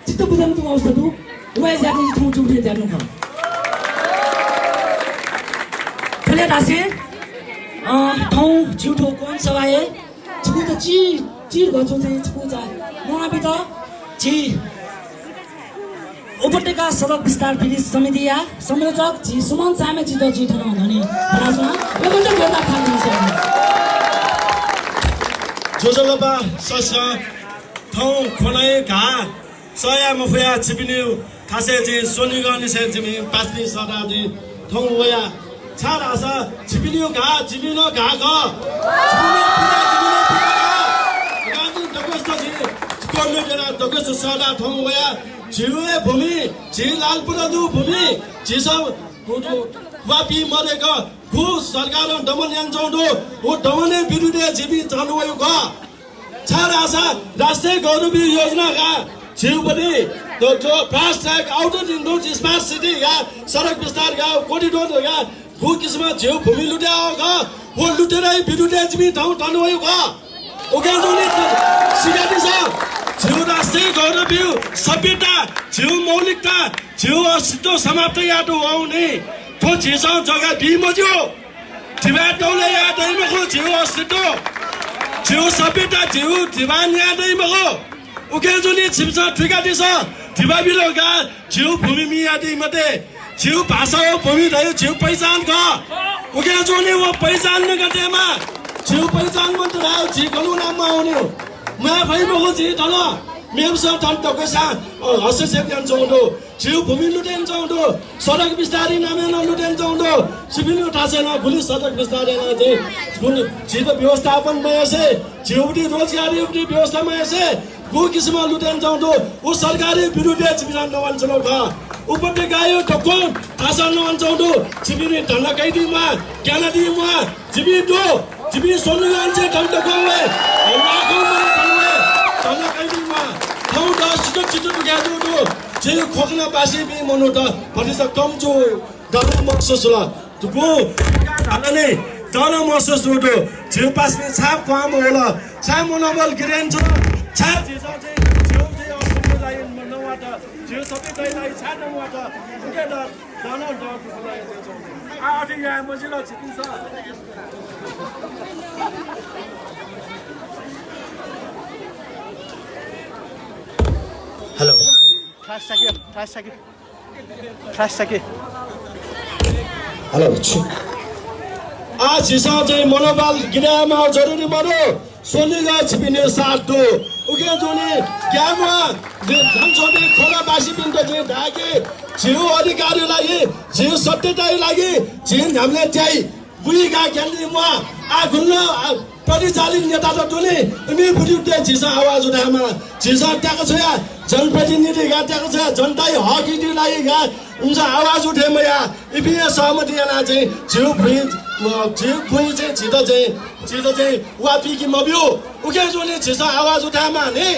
चित्त बुझाउनु त अवस्था दु वय जाति ठाउँ चुक्ने जानु हो चले दासे ठाउँ छिउठो कोन सभाए छिउ त चिर गछो चाहिँ छिउ जा मोनाबि त छि उपत्यका सडक विस्तार फेरि समिति या संयोजक छि सुमन सामे छि त छि ठाउँ धनी भनासमा यो पनि गर्दा खानु सक्छ जोजलबा सस ठाउँ खोलाए घा सया मफया छिपिन्यु खासे चाहिँ सोनिगनी से जिमि पास्नी सदा दि ठाउँ वया छाड आसा छिपिन्यु घा जिमिनो घा ग गाजु दगस्त छि कोर्ने जना दगस्त सदा ठाउँ वया झिउए भूमि झि लालपुरदु भूमि झि सब वापी मरेको खु सरकार दमन यान्जौडो ओ दमने विरुद्ध जीवी चल्नुभयो ग छाड आशा राष्ट्रिय गौरवी योजना का झिउ पनि जो fast track outer ring road smart city का सडक विस्तार का कोरिडोर का खु किसिम झिउ भूमि लुट्या ग वो लुटेरै विरुद्ध जीवी ठाउँ चल्नुभयो ग ओगाजोले सिगादी छ झिउ राष्ट्रिय गौरवी सभ्यता झिउ मौलिकता झिउ अस्तित्व समाप्त यादो आउने तो झिसा जग्गा दिमज्यो झिवा टौले यादै मको झिउ अस्तित्व झिउ सभ्यता झिउ जीवन यादै मको उकेजुनी छिप्छ ठिकाटी छ झिवा बिलोगा झिउ भूमि मियादी मते झिउ भाषा हो भूमि रह्यो झिउ पहिचान ग उकेजुनी वो पहिचान न गतेमा झिउ पहिचान मत रह्यो झि गनु नाममा आउने हो म भइ मको झि धन मेमसा धन टकसा हस्तक्षेप जान्छौँ झिउ भूमि लुटेन जाउँदो सडक विस्तारी नामे लुटेन जाउँदो सिभिल उठासेन पुलिस सडक विस्तारी ना चाहिँ झिउ व्यवस्थापन मयसे झिउडी रोजगारी उठी व्यवस्था मयसे गु किसिम लुटेन जाउँदो उ सरकारी विरुद्ध छिबिरान नवन चलो ख उपत्यकायो टको थासा नवन जाउँदो छिबिनी धन कैदीमा क्यानाडीमा छिबी दो छिबी सोनुगान चाहिँ धन टकोले लाखौं धनले धन कैदीमा ठाउँ 10 छिटो गाजो दो जे खोक्ना बासी बि मनु त भनिस कमजो दन महसुस ल तुको हालने दन महसुस रोडो जे पासमे छाप काम होला छाप मनोबल गिरेन छ छाप जे चाहिँ जे अस्पताल लागि मनवाट जे सबै दैलाई छाप मनवाट उके द दन द आ अथि या मजिलो छिपिन्छ हेलो फ्लास सके हेलो आज हिसाब चाहिँ मनोबल गिरामा जरुरी मनो सोनिगा छिपिने साथ दो उके जोनी क्यामा झन्झोबे खोला बासी पिन्ट चाहिँ ढाके झिउ अधिकारीलाई झिउ सत्यतालाई लागि झिउ हामीले चाहिँ बुइगा ज्ञानले म आगुल्न परिचालित नेता त टोले उनी बुढी झिसा आवाज उठामा झिसा ट्याको छ या जनप्रतिनिधि गाट्याको छ जनताई हक इदिलाई गा उन्छ आवाज उठे म या इपिए सहमति याना चाहिँ झिउ भुइ चाहिँ छिटो चाहिँ वापी कि मब्यो उके जोले झिसा आवाज उठामा ने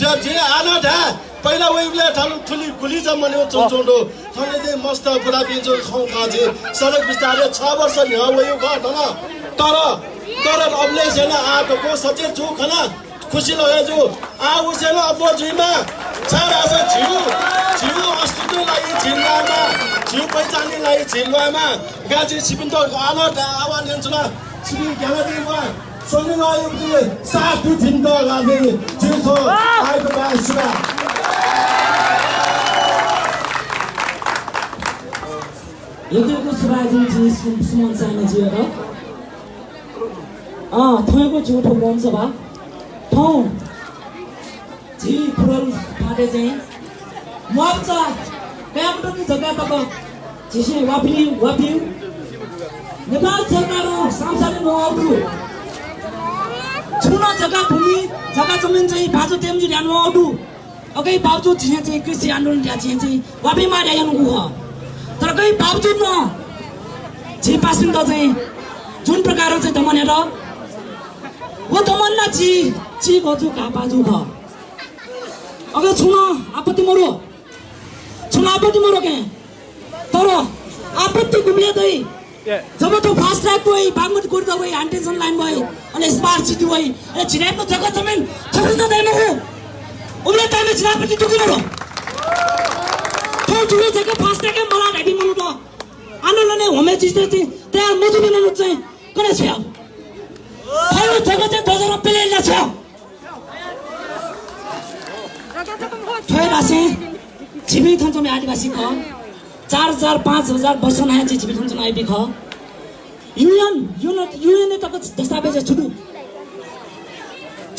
जे आना ढा पहिला वेबले ठुली गुली जम मन्यो चौचौडो थले चाहिँ मस्त बुढा पिन्जो खाउ खाजे सडक विस्तार 6 वर्ष नि हो यो गट न तर अबले छैन आको सचे छु खना खुसी लाग्यो जो आ उसेन अब जुइमा छाड आछ झिउ अस्तित्व लागि झिलमा झिउ पहिचानले लागि झिलमा गाजी छिपिन त आलो आवा नेन्चना छिपि ग्यालरीमा सोनिगा यो साथ झिन त गाजी झिउ छ आइको बासुरा यतिको सुराजी सुमन सामे जियो थैको झुठो बन्छ भा ठाउँ झि फुरल फाटे चाहिँ मर्चा कहाँबाट नि जग्गा तब झिसे वापिउ नेपाल सरकार सांसद नआउनु छुना जग्गा भूमि जग्गा जमिन चाहिँ बाजु तेमजु ल्यानु आउनु अगै बाजु झिसे चाहिँ कृषि आन्दोलन ल्या चाहिँ वापिमा ल्यानु हो तर कहीँ बावजुद छि पासिङ त चाहिँ जुन प्रकार चाहिँ दमन हेर वो दमन ना ची गजु का बाजू ख अगर छुन आपत्ति मरो के तर आपत्ति घुम्ले दै जब तो फास्ट ट्रैक गई बागमती कोर्ट गई हाइटेंशन लाइन गई अनि स्मार्ट सिटी गई अनि छिरापको जग्गा जमिन थपिन दैन हो उले टाइम छिरापति टुकी मरो तो जुले जग्गा फास्ट ट्रैक मला ढाडी मनु त आन्दोलन होमे चिज चाहिँ त्यहाँ मजुली मनु चाहिँ कने छ फाइल जग्गा चाहिँ 2000 पेले ला छ फेर आसे छिबी थन्छ मे आदिवासी ख 4000 5000 वर्ष नयाँ चाहिँ छिबी थन्छ आइबी ख यूएन ने तक दस्तावेज छुडु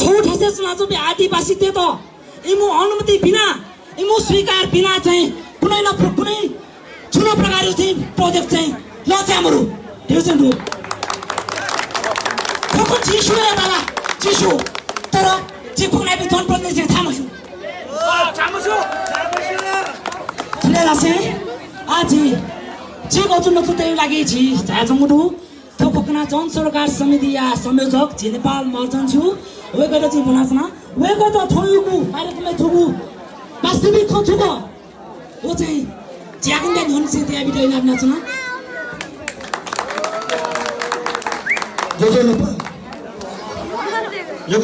छोट हसे सुनाजो बे आदिवासी ते त इमो अनुमति बिना इमो स्वीकार बिना चाहिँ कुनै न कुनै छुनो प्रकार चाहिँ प्रोजेक्ट चाहिँ लच्यामरु डिभिजन रु ठोको चिसु या बाला चिसु तर जे कुनै बे जन पर्ने चाहिँ थामसु लासे आज जे गजु नचुतै लागि छि झाजमुडु थोकना जन सरकार समिति या संयोजक जे नेपाल मर्जन छु वेगत चाहिँ बनासना वेगत थोयुगु कार्यक्रमले थुगु वास्तविक खछुको ओ चाहिँ ज्यागुङले धनसे त्या बिटै लाग्न छ जोजो नपा यो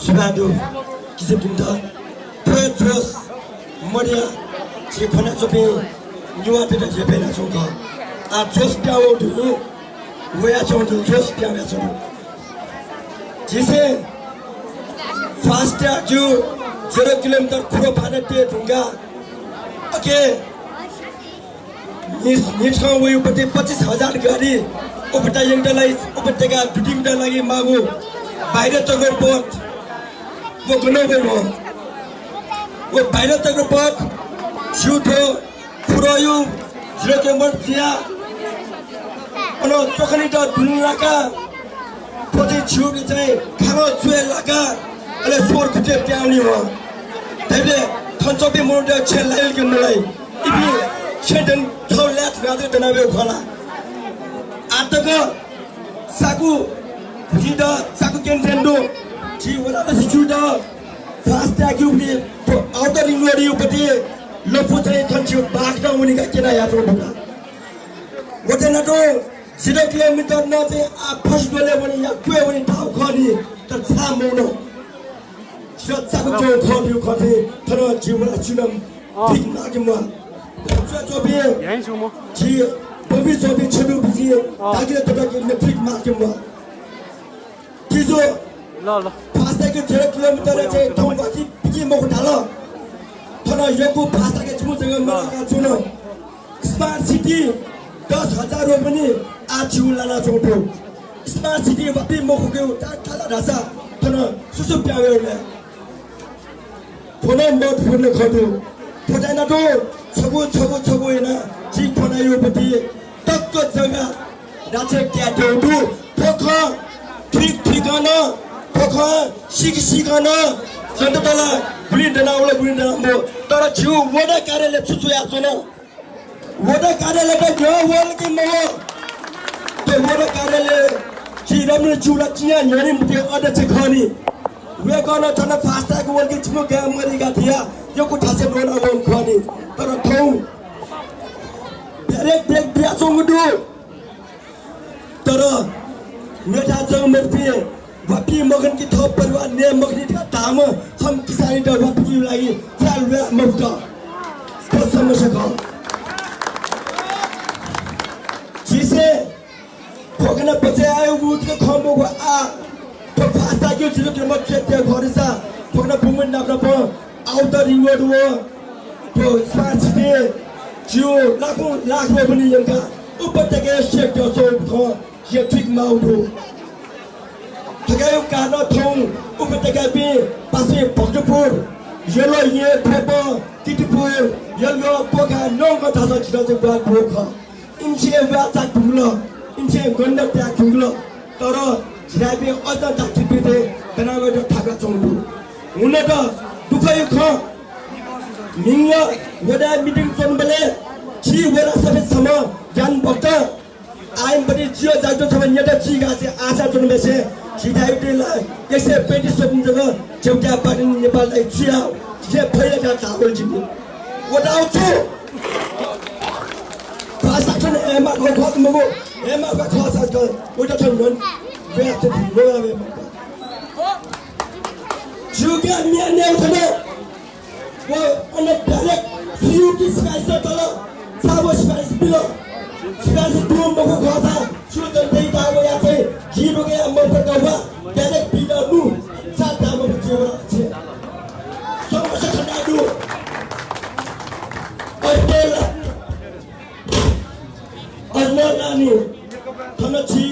सुगादु किसे पुन्ता प्रोस मरिया जे खना चोपे युवा पेटा जे पेना चोक आ जोस प्याओ दु वया चोक जोस प्याओ चोक जिसे फास्ट ट्रैक जो 0 किलोमीटर खुरो फानते ढुंगा ओके निस का वो उपते 25000 गाडी उपटा यंगलाई उपटेका फिटिङका लागि मागु बाहिर चक्र पथ वो गनो गयो वो बाहिर चक्र पथ छुटो खुरोयु 0 किलोमीटर थिया अनि चोखनी त दुनियाका पछि छुट चाहिँ खानो छुए लगा अले सोर खुटे प्याउनी हो तैले थन्चोपी मोडे छे लाइल के मलाई इबी छेदन थौ लाथ राजो दनाबे खोला आतको साकु भुजिदा साकु केन्टेन्डो जी वला सिचुदा फास्ट ट्याग्यु बि आउटर रिङ रोड उपति लफु चाहिँ थन्छु बागडा उनीका केना यात्रा बुका वटेनाटो 0 किलोमीटर न चाहिँ आ फस गले भने या क्वे भने ठाउँ खनी त छा मौनो सच्चाको जो खबिउ खथे तर जीवला चुनम ठीक नागिम चोबे यही छु म जी बबी चोबे छडु बिजी तागे तक ने ठीक नागिम किजो ल फास्टाको 0 किलोमीटर चाहिँ ठाउँ बाकी बिजी मको ढाल तर योको फास्टाको जुम जग्गा मका चुनो स्मार्ट सिटी 10,000 रुपैयाँ पनि आजु लाना छोटो स्मार्ट सिटी बपी मको टाटा ढासा तर सुसु प्याउले फोन मोड फोन खदु फोटाना तो छगु हैन जी फोनायो पति टक्क जग्गा राचे क्याटो फोख ठीक सिकन सन्ततला बुलिन्दना मो तर जिउ वडा कार्यालय छुछुया छन वडा कार्यालय त जो वल कि मो तो वडा कार्यालय जी रमले जुला चिया यनि मुते अध्यक्ष खनी वे गर्न थन फास्टाको वल कि छिमो गाम मरिगा थिया यो कुठासे बोन अवन खनी तर थौ डाइरेक्ट ब्रेक बिया चंगडु तर मेटा जंग मर्पी वपी मगन की थप परिवार ने मगनी का ताम हम किसानी द वपी लागि चाल वे मफ्ता तो समस्या का जिसे भोगना पछि आयो बुट के खम्बो को आ तो फास्टा के जिरो के मत चेते घरसा भोगना बुमन नाप्रा प आउटर रिङ रोड हो तो स्मार्ट सिटी जियो लाख पनि यंका उपत्यका सेट जो सो ख ये ठीक माउडु थगायो कानो थौ उपत्यका बे पासे भक्तपुर येलो ये थेप तितपुर येलो पोका नंग थासा छिरा चाहिँ ब्लाक भोख इन्चे वाचा ठुलो इन्चे गण्ड त्या ठुलो तर छिराबे अझ जाति पेते तनावट थाका चंगु हुन त दुखै ख निङ वडा मिटिङ चनबले 지 वेला समेतसम्म ज्ञान भक्त आइमपट्टि जियो जाग्दो छ भने यहाँ चिगा चाहिँ आशा जुन बेसे छिटाइटेलाई 135 जग्गा चौटा पार्टी नेपाललाई छिया जे फैलेका चावल जिम्मे वडाउ छु भाषा छन् एमा को खत मगो एमा को खसा छ उटा छन् गन बेस्ट गोवे जुगा मियाने उठने वो अन डाइरेक्ट फ्यूटी स्पाइस तल साबो स्पाइस बिलो स्पाइस दुम मगो खसा सुजन देता वो या चाहिँ जीरो के म पकवा डाइरेक्ट बिलो मु सात दाम जियो छ समस्या खण्डा दु अटेला अनलानी थनछि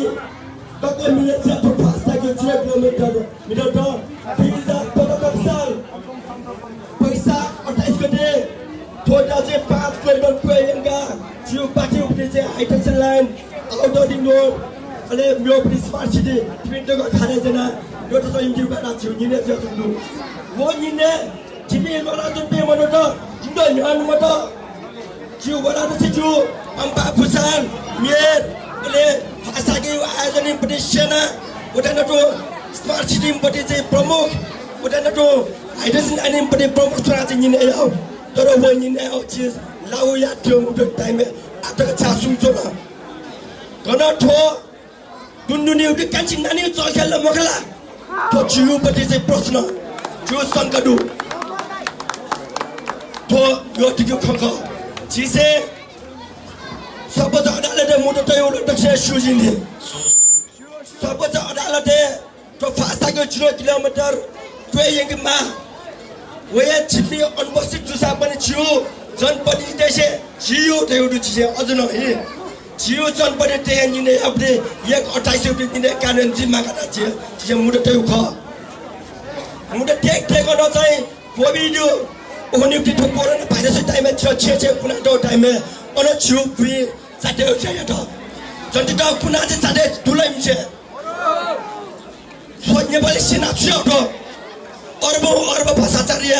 तक मिले छ तो फास्टा के 0 किलोमिटर मिटर तो फिजा पटकसाल पैसा 28 गते थोड़ा चाहिँ 5 किलोमिटर कोयंगा जिउ पाटी उठे चाहिँ हाइटेक्सन लाइन आउट द रोड अले म्यो पनि स्मार्ट सिटी ट्विटको खाने जना यो त इन्जिउ गर्दा छु निने छ जुनु वो निने जिमी मलाई जुन पे मनो त जिन्दो न्यान मत जिउ गर्दा त छु अम्पा फुसान मेर अले फासाके आयोजन पनि सेना उठ्न त स्मार्ट सिटी पनि चाहिँ प्रमुख उठ्न त हाइड्रोजन लाइन पनि प्रमुख छोरा चाहिँ निने आउ तर वो निने आउ चिज लाउ या त्यो उठ्न टाइम आतक चासुङ छोरा कन ठो दुन्दुनी उठ्न कान्छिङ नानी चखेल मखला तो जिउ पनि चाहिँ प्रश्न जो संकटु तो यो दिगो खख जिसे सर्वोच्च अदालतले मुटु त एउटा दक्षिण सुजिने सर्वोच्च अदालतले तो फास्टाको 0 किलोमिटर ट्वेयङमा वया छिपी अनुपस्थित जुसा पनि जिउ जनप्रति देशे जिउ देउडु छिसे अझ नहे जिउ जनप्रति त्यहाँ निने अपने 128 रुपैयाँ दिने कानुन जिम्मा काटा छिसे मुटु त ख मुटु टेक टेक न चाहिँ कोभिड ओनिउटी तो कोरोना भाइरस टाइम में छे पुना तो टाइम में अन छु फ्री साथे हो छ त जति त पुना चाहिँ साथे दुलै मिसे सोन्ने बले सिना छु तो अर्ब भाषाचार्य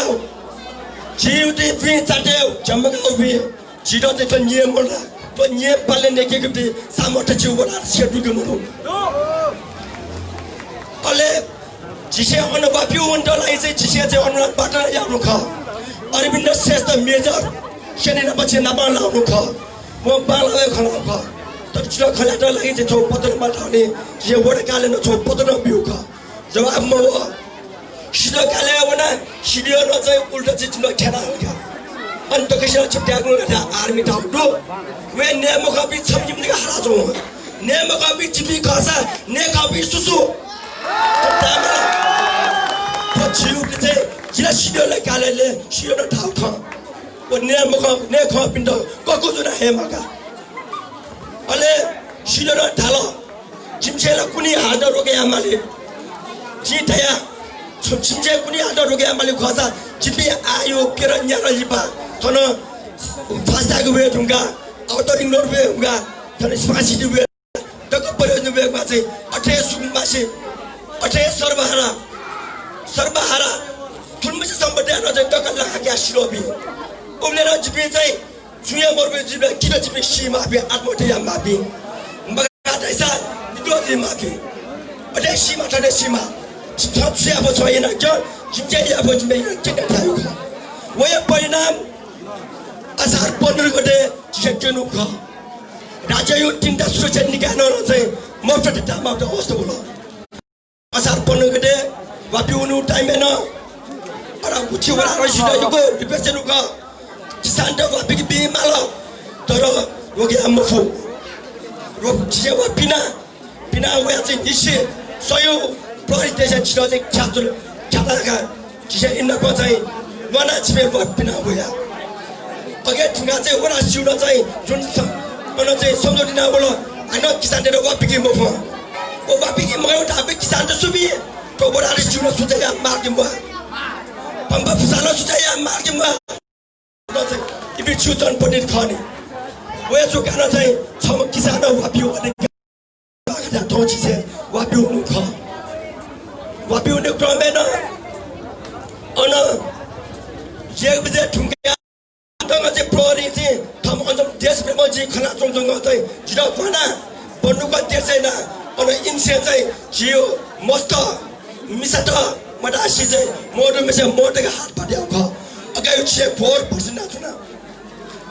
जिउ दे फ्री साथे जम्मका फ्री जिडो त नियम होला तो नियम पाले नेके के सामर्थ छु बोला सेटु के मरो अले जिसे अनुभवी उन्टलाई चाहिँ जिसे चाहिँ अनुराधबाट याउनु ख अरविन्द श्रेष्ठ मेजर सेना पछि नाम लाउनु ख म बालावे खला ख तर छिटो खला त लागि चाहिँ छौ पत्रमा ठाउने जे वडा काले न छौ पत्र बिउ ख जवाब म हो छिटो काले वना छिडियो न चाहिँ उल्टा चाहिँ छिटो खेला हो क्या अन्त कसैले छप्ट्याएको गटा आर्मी ठाउटु वे नेम कपि छमजिम निका हारा छौ नेम कपि चिपी खसा ने कपि सुसु तो जिउ चाहिँ जिला सिडोले कालेले सिडो ठाउँ ख ओ ने ख पिण्ड कको जुना हेमाका अले सिडो ढाल चिम्छेला कुनी हात रोके आमाले जिथया छिम्छे कुनी हात रोके आमाले खसा चिपी आयो केर न्यार लिपा थन फास्टाको वे ढुङ्गा आउटरिङ नर्वे ढुङ्गा थन स्मासिटी वे तक प्रयोजन वेमा चाहिँ 28 सुकुमासे 28 सर्वहारा थुनमसी सम्बन्धी चाहिँ टक्क लाग्या शिरोबी उब्लेर जिपी चाहिँ जुया मर्बे जिबे किन जिपी सीमा बे आत्महत्या मापी मगा दैसा विद्रोही मापी अटे सीमा ठने सीमा छछ्या अब छैन के जिम्जे या बजमे किन थायो ख वय परिणाम असार 15 गते जिकेनु ख राज्य यो तीनटा सुरक्षा निकाल्न चाहिँ मफत दाममा त होस् बोलो असार 15 गते वापिउनु टाइम न अरा उछि वरा रसिदा युको रिपेसन क किसान त वापि बि माल तर रोगे अम्मफु रो जे वापिना बिना वया चाहिँ निसे सयो प्रोरिटेसन छिटो चाहिँ ख्याचुल ख्यालाका किसे इनको चाहिँ वना छिबे वापिना वया अगे ठुगा चाहिँ वरा सिउडा चाहिँ जुन अन चाहिँ सम्झौती न बोलो हैन किसान त वापि कि मफु ओ वापि कि मयो थाबे किसान त सुबि तो बड़ा रिश्तों ने सुधाया मार्ग में पंबा फुसाना सुधाया मार्ग में तो इबी चुतन पनीर खाने वो ये जो कहना चाहिए हम किसानों वापियों वाले क्या तो चीज़ वापियों ने खा वापियों ने क्रमे ना अन ये बजे ठुंगे तो मुझे प्रोरी थी हम अंजम देश में जी खना चोंग चाहिँ जिरा पाना बन्नुका देश छैन अनि इन्से चाहिँ जियो मस्त मिसट मडासी चाहिँ मोडो मेसे मोडको हात पाड्याउ ख अगाइ छे फोर भसना छुना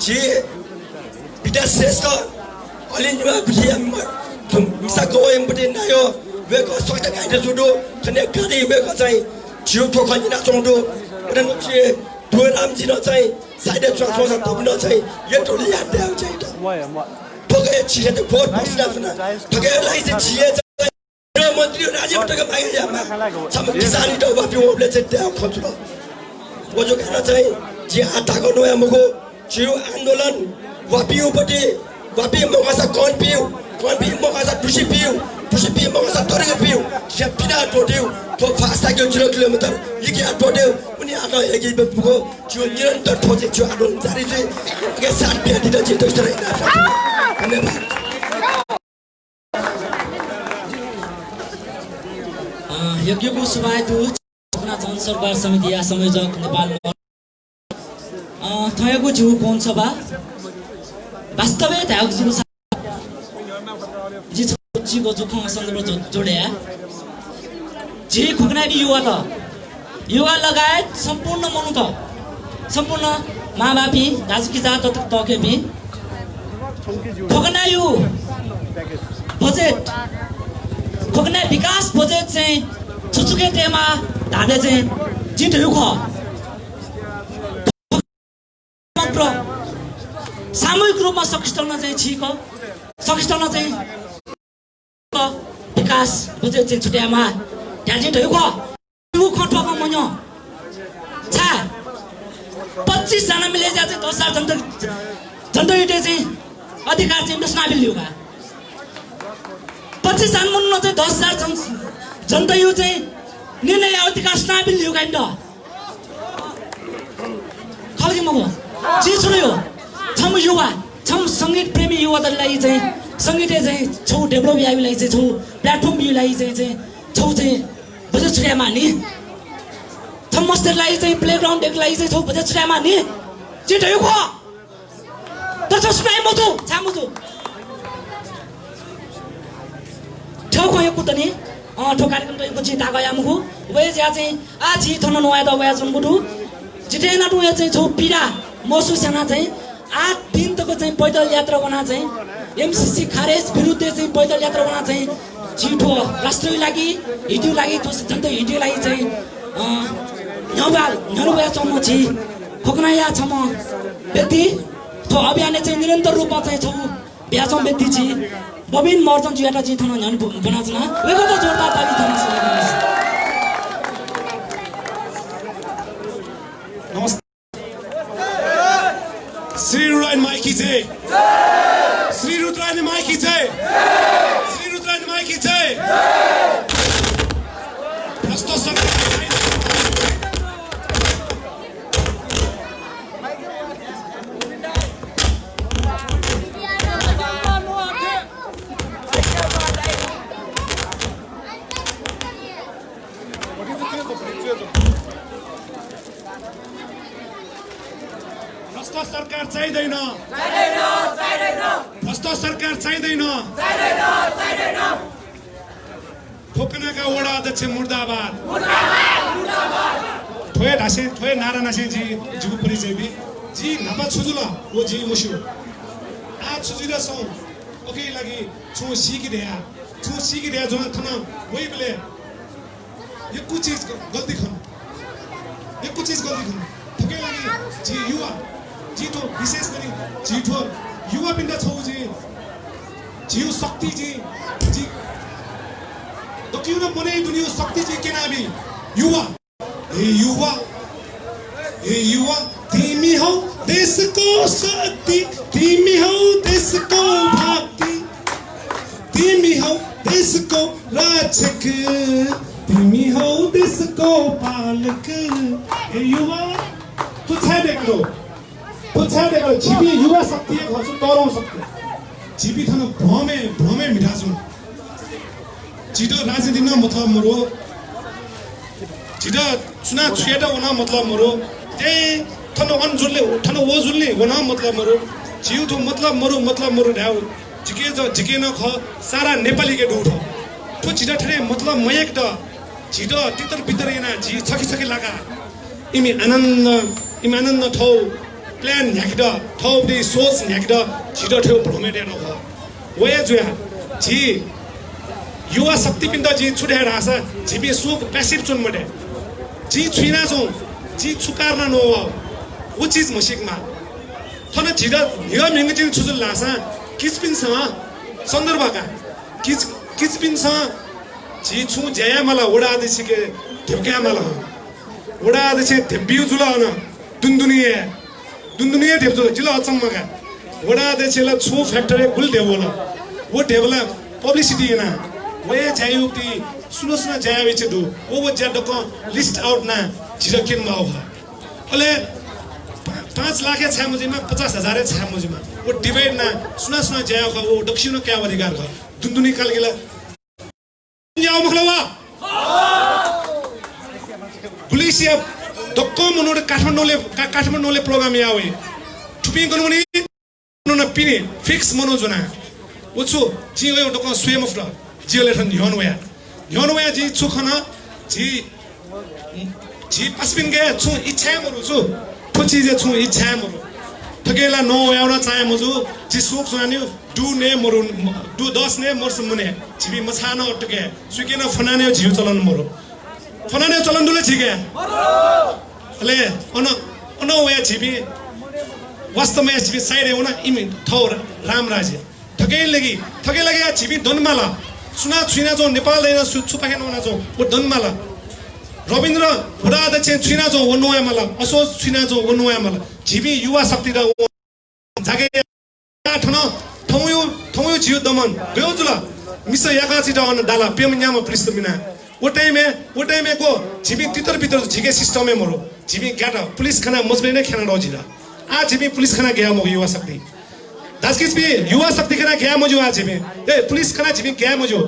जी बिदा श्रेष्ठ अलिनमा बिया मिसा गोयम बटे नायो वेको सोटा गाइड जुडो छने गाडी वेको चाहिँ जिउ ठोखनिना चोंडो र नछि दोराम जिन चाहिँ साइड ट्रान्सफर तबन चाहिँ यो टोली याद आउ चाहिँ त ठोके छिए त फोर भसना छुना ठोके लाई चाहिँ छिए र मन्त्री राज्यबाट मागे यामा सम किसान त वापिओले चाहिँ त्यहाँ खोज्नु वजो खाना चाहिँ जे आटाको नयाँ मगो जिउ आन्दोलन वापिओपट्टि वापी मगासा कौन पियो मगासा टुसी मगासा तोरेको पियो जे पिना टोड्यो तो फास्टा के 0 किलोमिटर लिकिया टोड्यो उनी आटा हेगी पुगो जो निरन्तर ठोजे जो आन्दोलन जारी चाहिँ के साथ बिहा दिँदा चाहिँ त्यस्तो रहेन धन्यवाद यज्ञको शुभारम्भ जनसरकार समिति संयोजक नेपाल थयको छु कोन सभा वास्तवै थयको छु जी को जुखङ सन्दर्भ जोड्या जे खुकनाडी युवा लगायत सम्पूर्ण मनु त सम्पूर्ण माबापी दाजुकी जात तकेपी खुकनायु बजेट खुकना विकास बजेट चाहिँ छुचुके टेमा धाडे चाहिँ जितहु ख मात्र सामूहिक रूपमा सकिस्टल्न चाहिँ छिक सकिस्टल्न चाहिँ विकास बजेट चाहिँ छुट्यामा त्यहाँ जितहु ख यो खटको मन्यो छा 25 जना मिले जा चाहिँ 10,000 जनता युटे चाहिँ अधिकार चाहिँ नस्नाबिल लिउगा 25 जना मुन्न चाहिँ 10,000 जनता यु चाहिँ निर्णय अधिकार स्नाबिल लिउगा नि त खालि मगो जे छुयो छम युवा छम संगीत प्रेमी युवालाई चाहिँ संगीतले चाहिँ छौ डेभलप याइलाई चाहिँ छौ प्लेटफर्म युलाई चाहिँ छौ चाहिँ बजेट छुट्यामा नि छम मस्तेलाई चाहिँ प्लेग्राउन्ड देखलाई चाहिँ छौ बजेट छुट्यामा नि जे ठयो को त छ सुनाइ मतो छामुजु ठोको यो कुतनी ठो कार्यक्रम त यो चिता गया मुखु वे ज्या चाहिँ आ छि थन नया द गया जुन गुडु जितेना टु या चाहिँ छौ पीडा महसुस याना चाहिँ 8 दिन तक चाहिँ पैदल यात्रा बना चाहिँ एमसीसी खारेज विरुद्ध चाहिँ पैदल यात्रा बना चाहिँ छिटो राष्ट्रको लागि हिजो लागि तो जनता हिजो लागि चाहिँ न्याउबा चम्म छि खोकनाया छम व्यक्ति तो अभियान चाहिँ निरन्तर रूपमा चाहिँ छौ ब्याचम व्यक्ति छि बबिन मर्जन जुयाटा जी थन न्यान बनाजना वेको त जोरदार ताली थन नमस्ते श्री रुद्रायण माइकी जय श्री रुद्रायण माइकी जय श्री रुद्रायण माइकी जय भ्रष्ट सरकार भ्रष्ट सरकार चाहिँदैन भ्रष्ट सरकार चाहिँदैन ठोकनाका वडा अध्यक्ष मुर्दाबाद ठोए ढासे ठोए नारा नासे जी जुगु परिचय भी जी नपा छुजुला वो जी मुशु आ छुजुला सौ ओके लागि छु सीकी दे जो थना वही बेले ये कुछ चीज गलती खन ठोके लागि जी युवा जीठो विशेष गरी जीठो युवा पिण्ड छौ जी जिउ शक्ति जी दकिउन मनै दुनिया शक्ति जी केनाबी युवा तिमी हौ देशको शक्ति तिमी हौ देशको भक्ति तिमी हौ देशको रक्षक तिमी हौ देशको पालक हे युवा तू छाय देखलो छिपी युवा शक्ति खर्च तराउ सक्छ छिपी थन भ्रमे मिठासुन छिटो राजनीति न मतलब मरो छिटो चुनाव छुएटा वना मतलब मरो त्यही थन अन जुल्ले थन वो जुल्ले वना मतलब मरो जिउ ठो मतलब मरु ढ्याउ झिके न ख सारा नेपाली के डुठ ठो छिटा ठरे मतलब मयक द छिटो तितर बितर एना झि छकी लागा इमी आनन्द ठौ प्लान ह्याकिड ठौ दे सोच ह्याकिड छिटो ठेउ भ्रमेटे न ख वया जुया झि युवा शक्ति पिण्ड जी छुट्याएर आशा झिबी सुख प्यासिभ चुन मटे जी छुइना छौ जी छुकारना नो वो चीज मसिकमा थन झिडा निगम हिंग जी छुजुल लासा किचपिनसँग सन्दर्भका किचपिनसँग झि छु ज्याया मला वडा आदेशी के ढेउक्या मला वडा आदेशी ढेब्बिउ जुला हन दुन्दुनिए ढेब्जुल जिल्ला अचम्मका वडा आदेशीला छु फ्याक्टरी गुल ढेबोला वो ढेबला पब्लिसिटी ना वे जायु ती सुनो जाया दु वो ज्या डक लिस्ट आउट ना झिरा किन माउ अले 5 लाख छामुजीमा 50,000 छामुजीमा वो डिवाइड ना सुना जाया का वो दक्षिण क्या अधिकार का दुन्दुनी काल गेला जाओ मखलवा पुलिस या दक्को मनोड काठमाडौँले प्रोग्राम यावे ठुपी गनुनी न पिने फिक्स मनोजना उछु जी यो डक स्वयं अफ जिले ठन न्योनवया जी छुखना जी पस्पिन गे छु इच्छा मरु छु ठुची जे छु इच्छा मरु ठगेला नो याउना चाहे मजु जी सुख सुनान्यु डु ने मरु डु 10 ने मर्स मुने जिबी मछाना अटके सुकेना फनाने जिउ चलन मरु फनाने चलन दुले छिके अले अन वया जिबी वास्तवमा जिबी साइड एउना इमि ठौर राम राज्य ठगे लगी जिबी दनमाला सुना छुइना जो नेपाल दैन छुपाखेन वना जो वो दनमाला रविन्द्र हुडा अध्यक्ष छुइना जो वो नोया माला असोज छुइना जो वो नोया माला जिबी युवा शक्ति र जागे ठन ठौयु जिउ दमन गयो जुला मिस याका छिटा अन डाला पेमन्यामा पृष्ठमिना वो टाइम को जिबी तितर बितर झिके सिस्टममे मरो जिबी गाटा पुलिस खाना मजबे नै खाना रजिरा आ जिबी पुलिस खाना गया मो युवा शक्ति दासकिस भी युवा शक्ति खाना गया मजो आज में ए पुलिस खाना जिबी गया मजो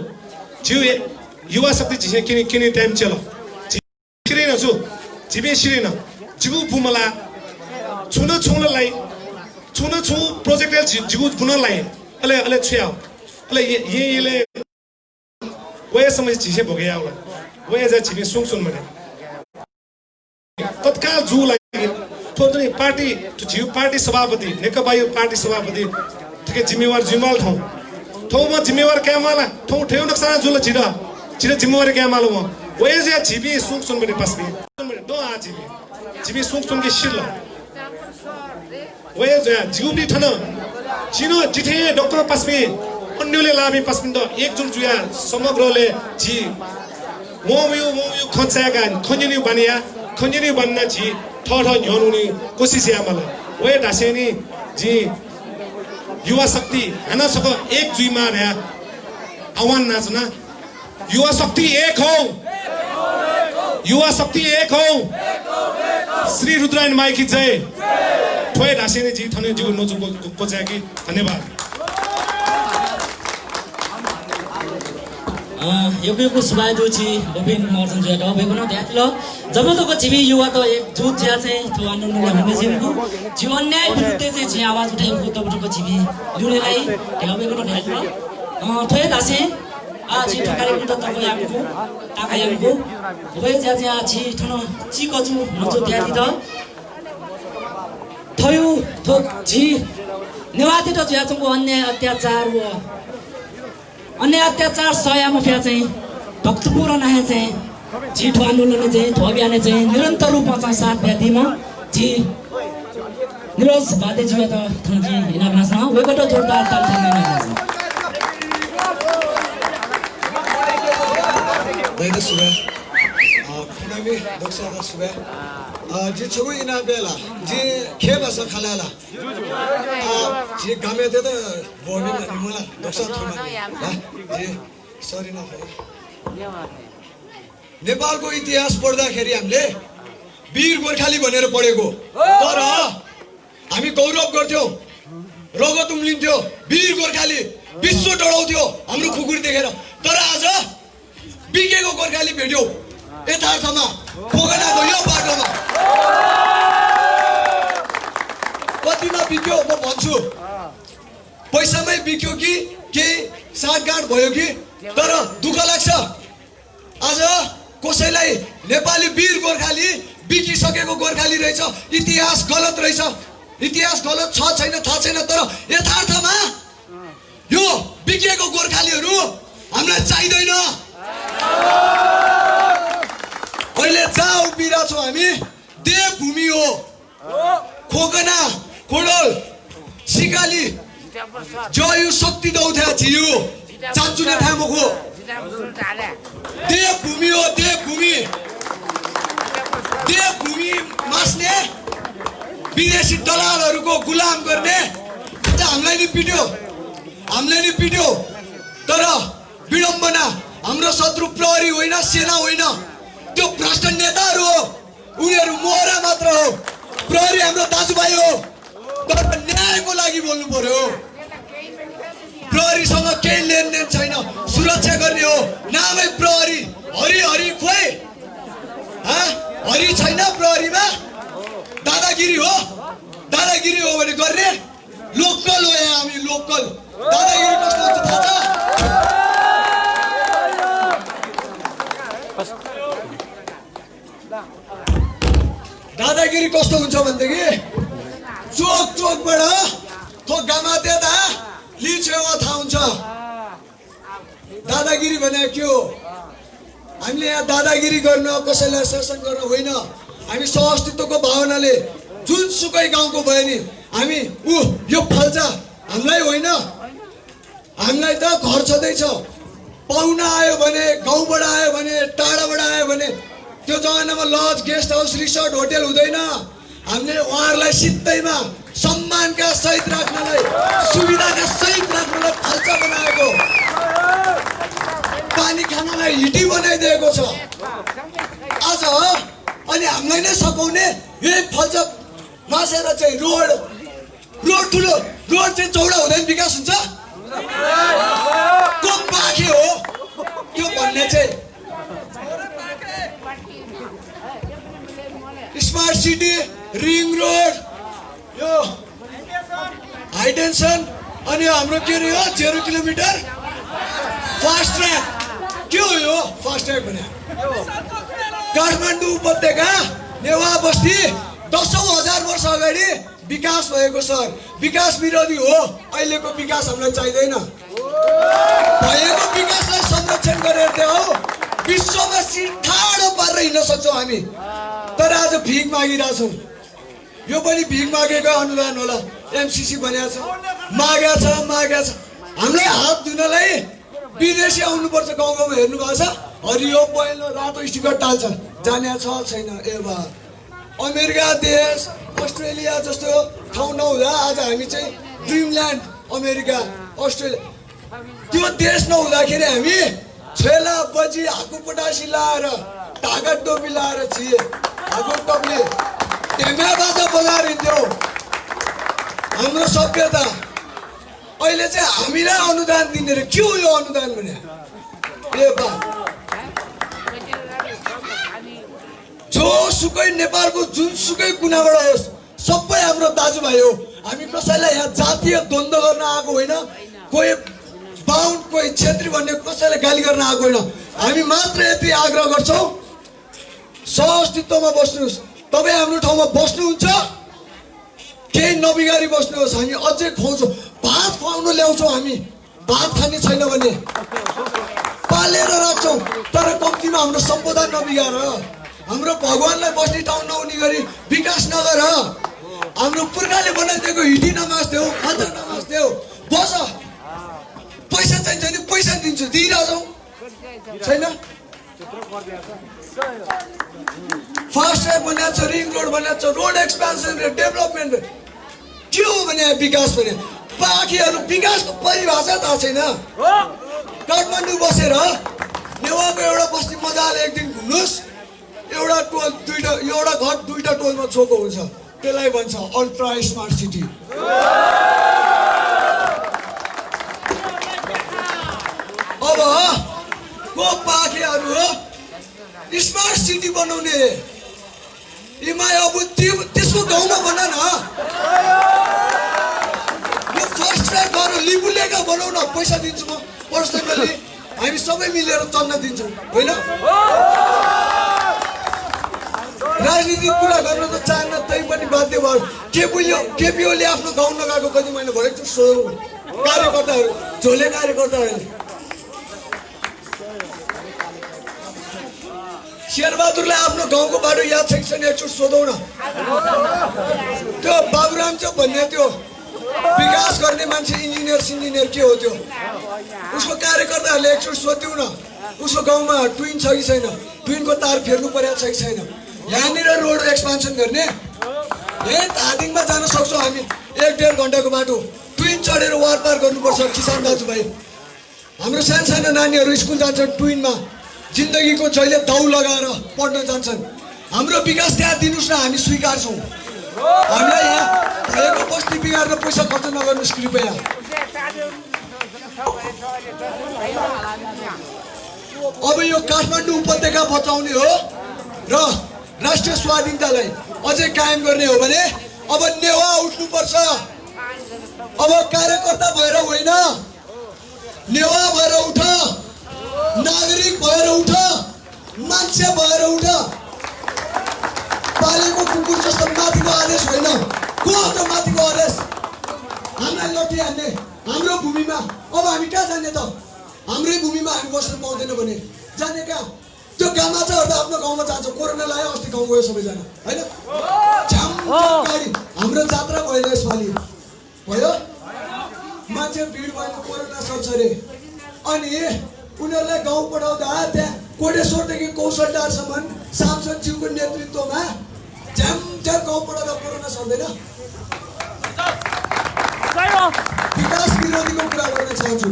जिउ युवा शक्ति जिहे किने टाइम चलो किरे न छु जिबी सिरेन जिबु बुमला छुन छु प्रोजेक्ट जिबु बुनलाई अले छ्या अले ये वय समय जिसे भोगे आउला वय जा जिबी सुन मने तत्काल जु लागि थोदनी पार्टी जिउ पार्टी सभापति नेकपा यो पार्टी सभापति ठिकै जिम्मेवार ठाउँमा जिम्मेवार क्यामाला ठाउँ ठेउ नक्सा जुल छिरा जिम्मेवारी क्यामाला म वय जा जिबी सुन मने पस्बी दो आ जिबी सुन के शिल वय जा जिउबी ठन चिनो जिथे डाक्टर पस्बी अन्यले लाबी पस्बिन द एक जुल जुया समग्रले जी मोमयु खचाका खन्जिनी बनिया खन्जिनी बन्ना जी ठठ न्योनुनी कोशिश यामला वय ढासेनी जी युवा शक्ति हैन सक एक जुइमा र्या आह्वान नाचना युवा शक्ति एक हो युवा शक्ति एक हो श्री रुद्रायण माई की जय ठोय ढासेनी जी थने जीव नोजु कोच्याकी धन्यवाद योग्यको सुबाइदुची गोविन्द मर्जन जुया भएको न त्यहाँ जब तक जिबी युवा त एक जुट ज्या चाहिँ त्यो आन्दोलन गर्ने जिमको जीवन न्याय विरुद्ध चाहिँ जी आवाज उठाएको तबटको जिबी जुनेलाई ढ्याउको न ढ्याउ थोय दासे आ जी कार्यक्रम त तको यामको ताका यामको भए ज्या ज्या जी ठन ची कजु नजो त्यादि त थयो थो जी नेवाती त ज्या चंगो अन्याय अत्याचार सयामा फेरि चाहिँ भक्तपुर नहे चाहिँ जी आन्दोलन चाहिँ ठो बिहान चाहिँ निरन्तर रूपमा चाहिँ साथ ब्यादिमा जी निरोज बादेजी त थन्जी हिनाबनास न वेगट जोरदार ताल थाल्दैन दैद सुबे खुनामी दक्षता सुबे जी छगु इना बेला जी खेबस खालाला जी गामे दे त बोर्डिङ निमला दक्षता थमा जी सरी न नेपालको इतिहास पढ्दाखेरि हामीले वीर गोर्खाली भनेर पढेको तर हामी गौरव गर्थ्यौ रगत उम्लिन्थ्यो वीर गोर्खाली विश्व डढाउँथ्यो हाम्रो खुकुरी देखेर तर आज बिकेको गोर्खाली भेट्यौ यथार्थमा पोगनाको यो बाटोमा कतिमा बिक्यो म भन्छु पैसामै बिक्यो कि केही साँठगाँठ भयो कि, तर दुःख लाग्छ आज कसैलाई नेपाली वीर गोर्खाली बिकिसकेको गोर्खाली रहेछ। इतिहास गलत रहेछ, इतिहास गलत छ छैन थाहा छैन, तर यथार्थमा यो बिकेको गोर्खालीहरू हामीलाई चाहिँदैन। अहिले जहाँ उभिरहेका छौँ हामी देवभूमि हो। खोकना खोडल सिकाली जयु शक्ति दौथ्या छियो चान्चुने थामोको देवभूमि हो। देवभूमि देवभूमि मास्ने विदेशी दलालहरूको गुलाम गर्ने हामीलाई नि पिट्यो, हामीले नि पिट्यो। तर विडम्बना हाम्रो शत्रु प्रहरी होइन, सेना होइन, त्यो भ्रष्ट नेताहरू हो। उनीहरू मोहरा मात्र हो। प्रहरी हाम्रो दाजुभाइ हो, तर न्यायको लागि बोल्नु पर्यो। प्रहरीसँग केही लेनदेन छैन, सुरक्षा गर्ने हो नामै प्रहरी। हरि हरि खोइ हरि छैन प्रहरीमा, दादागिरी हो। दादागिरी हो भने गर्ने लोकल हो यहाँ हामी, लोकल। दादागिरी कस्तो हुन्छ थाहा छ? दादागिरी कस्तो हुन्छ भनेदेखि चोक चोकबाट थोक्कामा देता लिछेवा थाहा हुन्छ। दादागिरी भने के हो? हामीले यहाँ दादागिरी गर्न, कसैलाई शासन गर्न होइन। हामी सहअस्तित्वको भावनाले जुनसुकै गाउँको भयो नि हामी यो फल्छ हामीलाई होइन। हामीलाई त घर छँदैछ, पाहुना आयो भने, गाउँबाट आयो भने, टाढाबाट आयो भने त्यो जमानामा lodge, guest house, resort, hotel हुँदैन। हामीले उहाँहरूलाई सित्तैमा सम्मानका सहित राख्नलाई, सुविधाका सहित राख्नलाई फल्चा बनाएको, पानी खानलाई हिटी बनाइदिएको छ आज। अनि हामीलाई नै सघाउने यही फल्चा मासेर चाहिँ रोड ठुलो रोड चाहिँ चौडा हुँदैन विकास हुन्छ? को पाखे हो त्यो भन्ने चाहिँ स्मार्ट सिटी, रिङ रोड, यो हाइटेन्सन, अनि हाम्रो के अरे हो 0 किलोमिटर फास्ट ट्र्याक। के हो यो फास्ट ट्र्याक भने? काठमाडौँ उपत्यका नेवा बस्ती 10,000 वर्ष अगाडि विकास भएको सर। विकास विरोधी हो, अहिलेको विकास हामीलाई चाहिँदैन। भएको विकासलाई संरक्षण गरेर देऊ, विश्वमा ठाडो पारेर हिँड्न सक्छौँ हामी। तर आज भिख मागिरहेछौँ। यो पनि भिख मागेको अनुदान होला। एमसिसी भनेको छ, मागेको छ। हामीलाई हात धुनलाई विदेशी आउनुपर्छ। गाउँ गाउँमा हेर्नु भएको छ, हरियो पहेँलो रातो स्टिकर टाल्छ, जाने छ छैन? ए बा अमेरिका देश, अस्ट्रेलिया जस्तो ठाउँ नहुँदा आज हामी चाहिँ ड्रिमल्यान्ड, अमेरिका, अस्ट्रेलिया त्यो देश नहुँदाखेरि हामी छेला बजी हाकु पटासी लाएर, ढाका टोपी लाएर छिए, हाकु टोपी ढेङ्गा बाजा बजाएर हिँड्थ्यो हाम्रो सभ्यता। अहिले चाहिँ हामीलाई अनुदान दिने रे। के हो यो अनुदान भने? ए बा जोसुकै नेपालको जुनसुकै कुनाबाट होस्, सबै हाम्रो दाजुभाइ हो। हामी कसैलाई यहाँ जातीय द्वन्द्व गर्न आएको होइन, कोही बाहुन कोही छेत्री भन्ने कसैलाई गाली गर्न आएको होइन। हामी मात्र यति आग्रह गर्छौँ, सहअस्तित्वमा बस्नुहोस्। तपाईँ हाम्रो ठाउँमा बस्नुहुन्छ, केही नबिगारी बस्नुहोस्। हामी अझै खुवाउँछौँ, भात खुवाउनु ल्याउँछौँ। हामी भात खाने छैन भने पालेर राख्छौँ, तर कम्तीमा हाम्रो सम्पदा नबिगार। हाम्रो भगवान्लाई बस्ने ठाउँ नहुने गरी विकास नगर। हाम्रो पुर्खाले बनाइदिएको हिटी नमास्देऊ, खाजा नमास्देऊ। बस पैसा चाहिन्छ नि पैसा दिन्छु, दिइरहेछौँ छैन? फास्ट ट्र्याक बनाएको छ, रिङ रोड बनाएको छ, रोड एक्सपेन्सन र डेभलपमेन्ट। के हो भने विकास भने? बाँकीहरू विकासको परिभाषा थाहा छैन। काठमाडौँ बसेर नेवाको एउटा बस्ती मजाले एक दिन घुम्नुहोस्, एउटा टोल दुईटा, एउटा घर दुईटा टोलमा छोको हुन्छ, त्यसलाई भन्छ अल्ट्रा स्मार्ट सिटी। अब को पाखेहरू हो स्मार्ट सिटी बनाउने? इमाय अब त्यसको गाउँमा बना न। यो फर्स्ट एउटा घर लिबुलेका बनाउन पैसा दिन्छु म पर्सनली हामी सबै मिलेर चल्न दिन्छौँ होइन राजनीतिक कुरा गर्न त चाहन्न तै पनि बाध्य भयो केपिओले आफ्नो गाउँ नगएको कति महिना भयो कार्यकर्ताहरू झोले कार्यकर्ताहरूले शेरबहादुरलाई आफ्नो गाउँको बाटो याद छ कि छैन एकचोटि सोधौँ न त्यो बाबुराम चोक भन्ने त्यो विकास गर्ने मान्छे इन्जिनियर के हो त्यो उसको कार्यकर्ताहरूले एकचोटि सोध्यौँ न उसको गाउँमा ट्विन छ कि छैन ट्विनको तार फेर्नु परेको छ कि छैन यहाँनिर रोड एक्सपान्सन गर्ने यही धादिङमा जान सक्छौँ हामी 1-1.5 घन्टाको बाटो ट्विन चढेर वार पार गर्नुपर्छ किसान दाजुभाइ हाम्रो सानो नानीहरू स्कुल जान्छन् ट्विनमा जिन्दगीको जहिले दाउ लगाएर पढ्न जान्छन् हाम्रो विकास त्यहाँ दिनुहोस् न हामी स्वीकार्छौँ हामीलाई यहाँ भएको बस्ती बिगारेर पैसा खर्च नगर्नुहोस् कृपया अब यो काठमाडौँ उपत्यका बचाउने हो र राष्ट्रिय स्वाधीनतालाई अझै कायम गर्ने हो भने अब नेवा उठ्नुपर्छ अब कार्यकर्ता भएर होइन नेवा भएर उठ नागरिक भएर उठ मान्छे भएर उठ पालेको कुकुर जस्तो माथिको आदेश होइन को हो त माथिको आदेश हामीलाई लट्ठी हान्ने हाम्रो भूमिमा अब हामी कहाँ जाने त हाम्रै भूमिमा हामी बस्न पाउँदैन भने जाने कहाँ त्यो गामाचाहरू त आफ्नो गाउँमा जान्छ कोरोना लाग्यो अस्ति गाउँ गयो सबैजना होइन हाम्रो जात्रा भयो यसपालि भयो मान्छे भिड भएको कोरोना सर्छ अरे अनि उनीहरूलाई गाउँ पठाउँदा त्यहाँ कोटेश्वरदेखि कौशलदारसम्म सांसदज्यूको नेतृत्वमा झ्याम गाउँ पठाउँदा कोरोना सर्दैन विकास विरोधीको कुरा गर्न चाहन्छु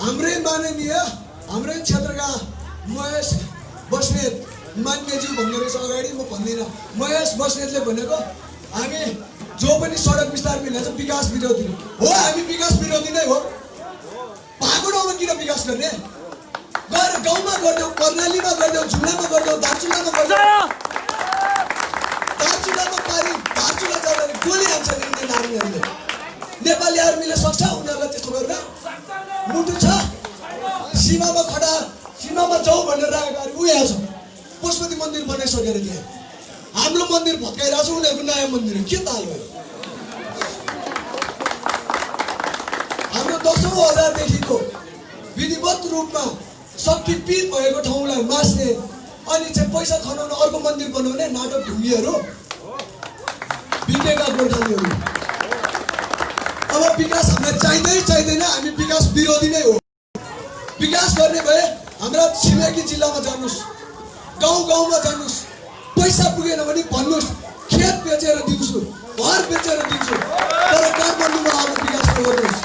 हाम्रै माननीय हाम्रै क्षेत्रका महेश बस्नेत मान्यज्यू भन्ने रहेछ अगाडि म भन्दिनँ महेश बस्नेतले भनेको हामी जो पनि सडक विस्तार मिल्छ विकास विरोधी हो हामी विकास विरोधी नै हो भएको ठाउँमा किन विकास गर्ने गएर गाउँमा गरिदेऊ कर्णालीमा गरिदेऊ झुलामा गरिदेऊ दार्चुलामा गरिदेऊ दार्चुलामा पारि दार्चुला जाँदा गोली हान्छ इन्डियन आर्मीहरूले नेपाली आर्मीले सक्छ उनीहरूलाई त्यस्तो गर्न मुटु छ सीमामा खडा सीमामा जाउँ भनेर राखेको अरे उयो छ पशुपति मन्दिर बनाइसकेर त्यहाँ हाम्रो मन्दिर भत्काइरहेको छ उनीहरूको नयाँ मन्दिर के ताल भयो हाम्रो 10औं हजारदेखिको विधिवत रूपमा शक्तिपीठ भएको ठाउँलाई मास्ने अनि चाहिँ पैसा खनाउन अर्को मन्दिर बनाउने नाटक ढुङ्गीहरू बितेका गोर्खालीहरू अब विकास हामीलाई चाहिँदैन हामी विकास विरोधी नै हो विकास गर्ने भए हाम्रा छिमेकी जिल्लामा जानुहोस् गाउँमा जानुहोस् पैसा पुगेन भने भन्नुहोस् खेत बेचेर दिन्छु घर बेचेर दिन्छु तर काठमाडौँमा अब विकास नगर्नुहोस्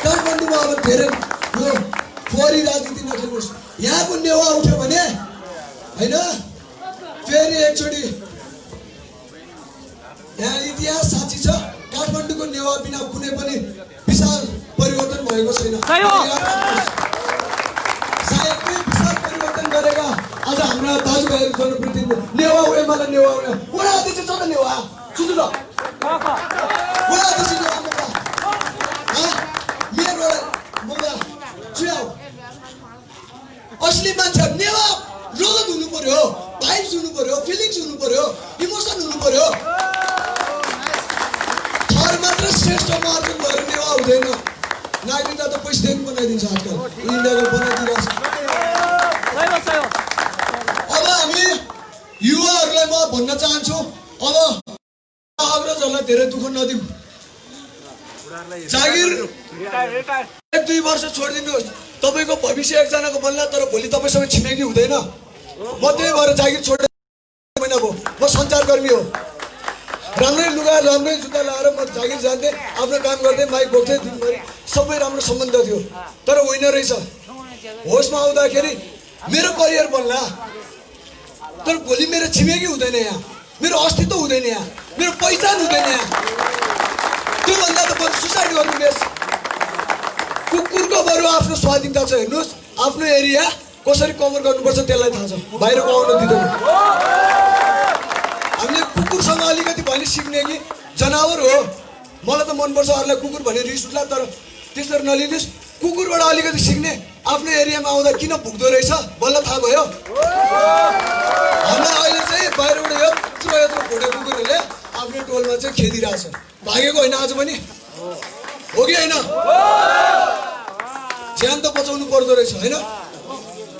काठमाडौँमा अब धेरै यो फोहोरी राजनीति नखेल्नुहोस् यहाँको नेवा उठ्यो भने होइन फेरि एकचोटि यहाँ इतिहास साँच्ची छ काठमाडौँको नेवा बिना कुनै पनि विशाल परिवर्तन भएको छैन सायद विशाल परिवर्तन गरेका आज हाम्रा दाजुभाइहरू जनप्रतिनिधि नेवा एमाले नेवा वडा अध्यक्ष छ त नेवा सुन्नु ल वडा अध्यक्ष मेरो मोगा चुयाउ असली मान्छे नेवा रगत हुनु पर्यो भाइब्स हुनु पर्यो फिलिङ्स हुनु पर्यो इमोसन हुनु पर्यो थर मात्र श्रेष्ठ मार्जन भएर नेवा हुँदैन नागरिकता त पैसादेखि बनाइदिन्छ आजकल इन्डियाले बनाइदिरहेको छ अब हामी युवाहरूलाई म भन्न चाहन्छु अब अग्रजहरूलाई धेरै दुःख नदिउँ जागिर 1-2 वर्ष छोडिदिनुहोस् तपाईँको भविष्य एकजनाको बन्ला तर भोलि तपाईँसँग छिमेकी हुँदैन म त्यही भएर जागिर छोडेर महिना भयो म सञ्चारकर्मी हो राम्रै लुगा राम्रै जुत्ता लगाएर म जागिर जान्थेँ आफ्नो काम गर्दै माइक बोक्थेँ दिनभरि सबै राम्रो सम्बन्ध थियो तर होइन रहेछ होसमा आउँदाखेरि मेरो करियर बन्ला तर भोलि मेरो छिमेकी हुँदैन यहाँ मेरो अस्तित्व हुँदैन यहाँ मेरो पहिचान हुँदैन यहाँ त्योभन्दा त बरु सुसाइड गर्नु बेस कुकुरको बरु आफ्नो स्वाधीनता छ हेर्नुहोस् आफ्नो एरिया कसरी कभर गर्नुपर्छ त्यसलाई थाहा छ बाहिरको आउन दिँदैन हामीले कुकुरसँग अलिकति भने सिक्ने कि जनावर हो मलाई त मनपर्छ अरूलाई कुकुर भने रिस उठ्ला तर त्यसरी नलिनुहोस् कुकुरबाट अलिकति सिक्ने आफ्नो एरियामा आउँदा किन भुक्दो रहेछ बल्ल थाहा भयो हाम्रो अहिले चाहिँ बाहिरबाट यत्रो यत्रो भोटे कुकुरहरूले आफ्नो टोलमा चाहिँ खेदिरहेछ भागेको होइन आज पनि हो कि होइन ज्यान त बचाउनु पर्दो रहेछ होइन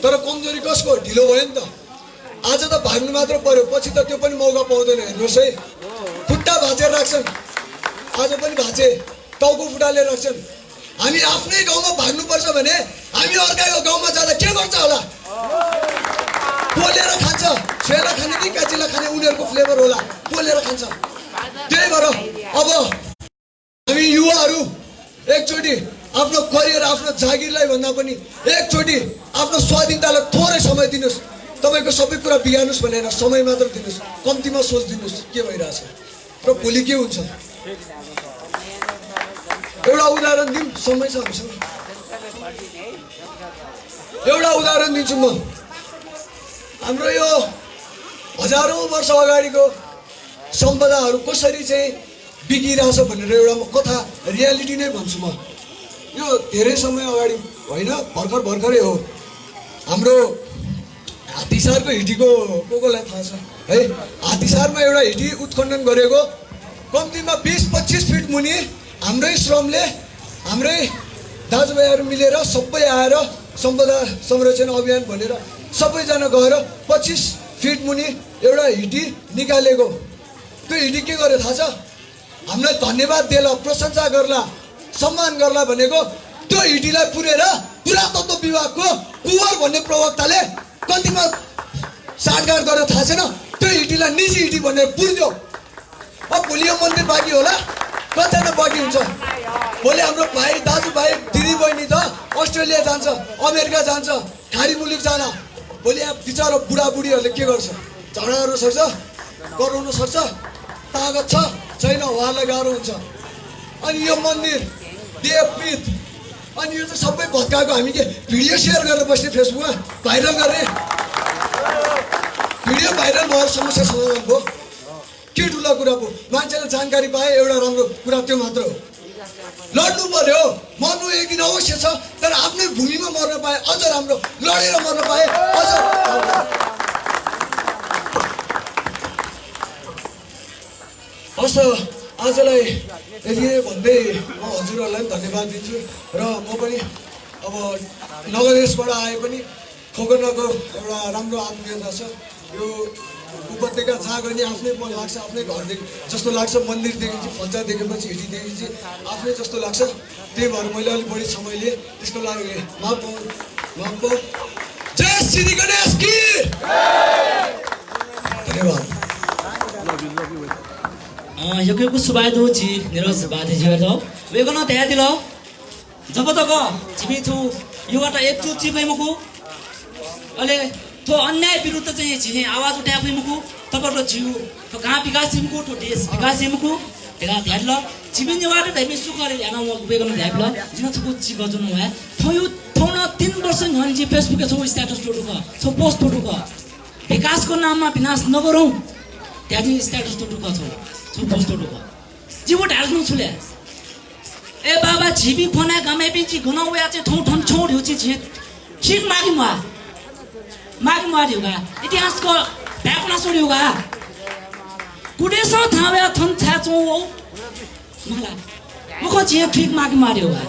तर कमजोरी कसको ढिलो भयो नि त आज त भाग्नु मात्र पर्यो पछि त त्यो पनि मौका पाउँदैन हेर्नुहोस् है खुट्टा भाँचेर राख्छन् आज पनि भाँचे टाउको फुटालेर राख्छन् हामी आफ्नै गाउँमा भाग्नुपर्छ भने हामी अर्काको गाउँमा जाँदा के गर्छ होला पोलेर खान्छ छेला खाने कि काचिला खाने उनीहरूको फ्लेभर होला पोलेर खान्छ त्यही भएर अब हामी युवाहरू एकचोटि आफ्नो करियर आफ्नो जागिरलाई भन्दा पनि एकचोटि आफ्नो स्वाधीनतालाई थोरै समय दिनुहोस् तपाईँको सबै कुरा बिगार्नुहोस् भनेर समय मात्र दिनुहोस् कम्तीमा सोचिदिनुहोस् के भइरहेछ र भोलि के हुन्छ एउटा उदाहरण दिउँ समय छ हामीसँग एउटा उदाहरण दिन्छु म हाम्रो यो हजारौँ वर्ष अगाडिको सम्पदाहरू कसरी चाहिँ बिगिरहेछ भनेर एउटा म कथा रियालिटी नै भन्छु म यो धेरै समय अगाडि होइन भर्खरै हो हाम्रो हात्तीसारको हिटीको कोलाई थाहा छ है हात्तीसारमा एउटा हिटी उत्खनन गरेको कम्तीमा 20-25 फिट मुनि हाम्रै श्रमले हाम्रै दाजुभाइहरू मिलेर सबै आएर सम्पदा संरक्षण अभियान भनेर सबैजना गएर 25 फिट मुनि एउटा हिटी निकालेको त्यो हिटी के गर्यो थाहा छ हामीलाई धन्यवाद देला प्रशंसा गर्ला सम्मान गर्ला भनेको त्यो हिटीलाई पुरेर पुरातत्व विभागको कुवर भन्ने प्रवक्ताले कतिमा साटगाट गरेर थाहा छैन त्यो हिटीलाई निजी हिटी भनेर पुर्यो अब भोलि यो मन्दिर बाँकी होला कतिजना बाँकी हुन्छ भोलि हाम्रो भाइ दाजुभाइ दिदीबहिनी त अस्ट्रेलिया जान्छ अमेरिका जान्छ खाडी मुलुक जान भोलि यहाँ बिचारो बुढाबुढीहरूले के गर्छ झगडाहरू सक्छ कराउनु सक्छ तागत छ छैन उहाँलाई गाह्रो हुन्छ अनि यो मन्दिर देवपीठ अनि यो चाहिँ सबै भत्काएको हामी के भिडियो सेयर गरेर बस्ने फेसबुकमा भाइरल गर्ने भिडियो भाइरल भएर समस्या समाधान भयो के ठुलो कुरा भयो मान्छेले जानकारी पाए एउटा राम्रो कुरा त्यो मात्र हो लड्नु पर्यो मर्नु एक दिन अवश्य छ तर आफ्नै भूमिमा मर्न पाए अझ राम्रो लडेर मर्न पाए अझ हस् आजलाई यति नै भन्दै म हजुरहरूलाई पनि धन्यवाद दिन्छु र म पनि अब नगरदेशबाट आए पनि खोकर्नको एउटा राम्रो आत्मीयता छ यो उपत्यका जहाँ गयो नि आफ्नै मन लाग्छ आफ्नै घरदेखि जस्तो लाग्छ मन्दिर देखिन्छ फल्चा देखेपछि हिटी देखिन्छ आफ्नै जस्तो लाग्छ त्यही भएर मैले अलिक बढी समय लिएँ त्यसको लागि माफ जय श्री गणेश की धन्यवाद 여기고 수바이도 지 내려서 바디지어도 왜 그러나 대야들어 저거다가 집이 저 요가다 एकचो चिपै मुकु अले तो अन्याय विरुद्ध चाहिँ झिने आवाज उठाए मुकु तबको जिउ तो गाँ विकास मुकु तो देश विकास मुकु तेरा ध्यान जिबिन योगाटा दैमे सुखरे याना म वे गर्न ध्यान जिन छको जि गजन भए थयो थौना 3 वर्ष हन जि फेसबुक छ स्ट्याटस टोटुको छ पोस्ट टोटुको विकासको नाममा विनाश नगरौं त्यहाँ स्ट्याटस टोटुको छ पोस्ट टोटुको जिवो ढाल्नु छुले ए बाबा झिबी फना गमे पिची घनो वे चाहिँ ठौ ठन छोड हो चाहिँ ठीक मागी मार्योगा इतिहासको भ्यापना सोड्योगा कुडेस थावे थन छाचो मला मुखो जे ठीक मागी मार्योगा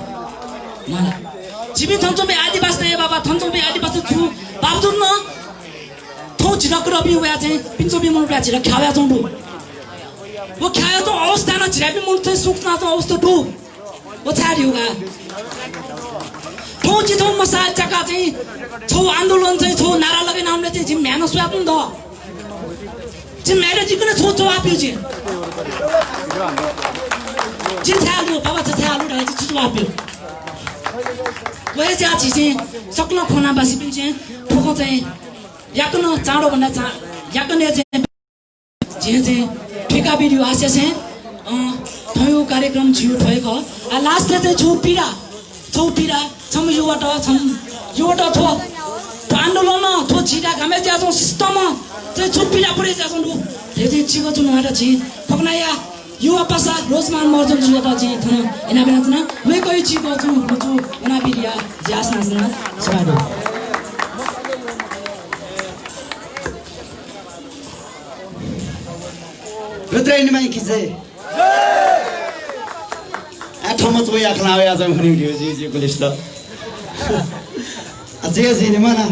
मला जिबी थन्चोबे आदिवासी ए बाबा थन्चोबे आदिवासी छु बाबजुन न थौ झिरक रबी वे चाहिँ पिन्चोबी मन प्या झिरक खाव्या चौडु वो खाया तो अवस्था न झिराबी मन चाहिँ सुक्ना त अवस्था दु वो छाड्योगा थौ चिथौ मसा चका चाहिँ छौ आन्दोलन चाहिँ छौ नारा लगे नामले चाहिँ जिम म्यानो स्वाप्नु द जिम म्यानो जिकने छौ छौ आप्यो जि जिम छाल्यो बाबा चाहिँ छाल्यो ढाइ चाहिँ छौ आप्यो वहे चाहिँ आछि चाहिँ सक्न खोना बासी पनि चाहिँ ठोको चाहिँ याकन चाँडो भन्दा याकन चाहिँ जे चाहिँ ठेका भिडियो आसे चाहिँ थयो कार्यक्रम जिउ भएको आ लास्ट चाहिँ छौ पीडा छम युवाटा थो आन्दोलन थो छिटा घामे जाछौ सिस्टम चाहिँ छुपिरा परे जाछौ दु धेरै चिगो जुन हाटा छि फकनाया युवा पासा रोजमान मर्जन जुया जी थन एना बेना वे कोई ची को जु एना बिलिया जास नासना छाडो रुद्रैन माई खिसे आठमा चाहिँ आखलावे आज भनि दियो जी पुलिस ल अझै छैन मला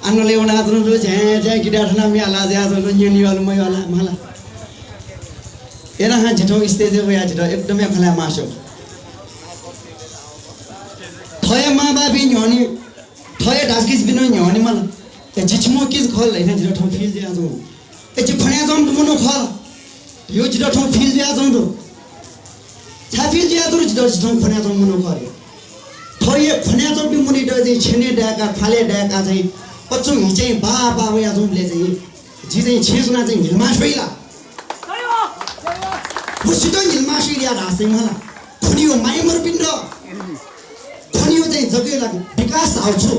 अन्नले उना जुन जो झ्या झ्या किडा ठना मी आला जा जो न्युनी वाला मै वाला मला एना हा झिठो स्टेज वे आज एकदमै खला मासो थय मा बाबी न्योनी थय ढासकिस बिनो न्योनी मला ए जिछमो किस खल हैन झिठो ठौ फिल जा जो ए जि फण्या जम दुनो खल यो झिठो ठौ फिल जा जो दो छाफिल जा जो झिठो ठौ फण्या जम मुनो खरे थय फण्या जम बि मुनि द चाहिँ छेने डाका फाले डाका चाहिँ पच्चु हिचै बा बा वे आजमले चाहिँ जी चाहिँ छेसना चाहिँ हिलमा छैला पुसितो हिलमा छैला रासै मला खनियो माइमर पिण्ड खनियो चाहिँ जगे लागि विकास आउँछु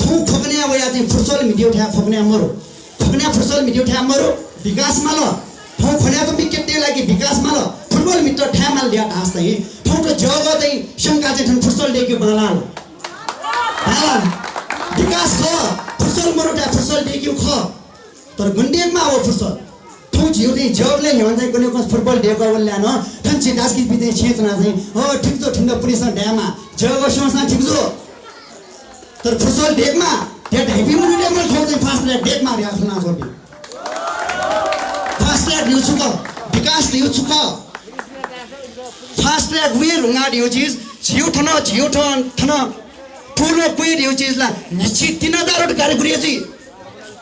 ठौ ठोकने वे चाहिँ फुर्सल मिडियो ठ्या ठोकने मरो ठोकने फुर्सल मिडियो ठ्या मरो विकास माल ठौ खन्या त बिकेटे लागि विकास माल फुटबल मिटर ठ्या माल ल्या ढास चाहिँ ठौ त जग चाहिँ शंका चाहिँ ठन फुर्सल देख्यो बालाल बालाल विकास ख फुर्सल मरो ठ्या फुर्सल देख्यो ख तर गण्डेमा हो फुर्सल ठौ जिउ चाहिँ जगले ह्यान चाहिँ कुनै कस फुटबल देको वल्ल्या न ठन चाहिँ दासकी बिते छेचना चाहिँ हो ठीक छ ठिन्द पुलिस ड्यामा जग समस्या ठीक छ तर फुर्सल देकमा त्या ढाइपी मुनिले म ठौ चाहिँ फास्ट डेकमा राख्न छोड्यो फास्ट ट्र्याक दिउ छु विकास दिउ छु फास्ट ट्र्याक वे रुंगा दिउ चीज जिउ ठन ठुलो कुइ दिउ चीज ला निश्चित 3000 गाडी गुरिएजी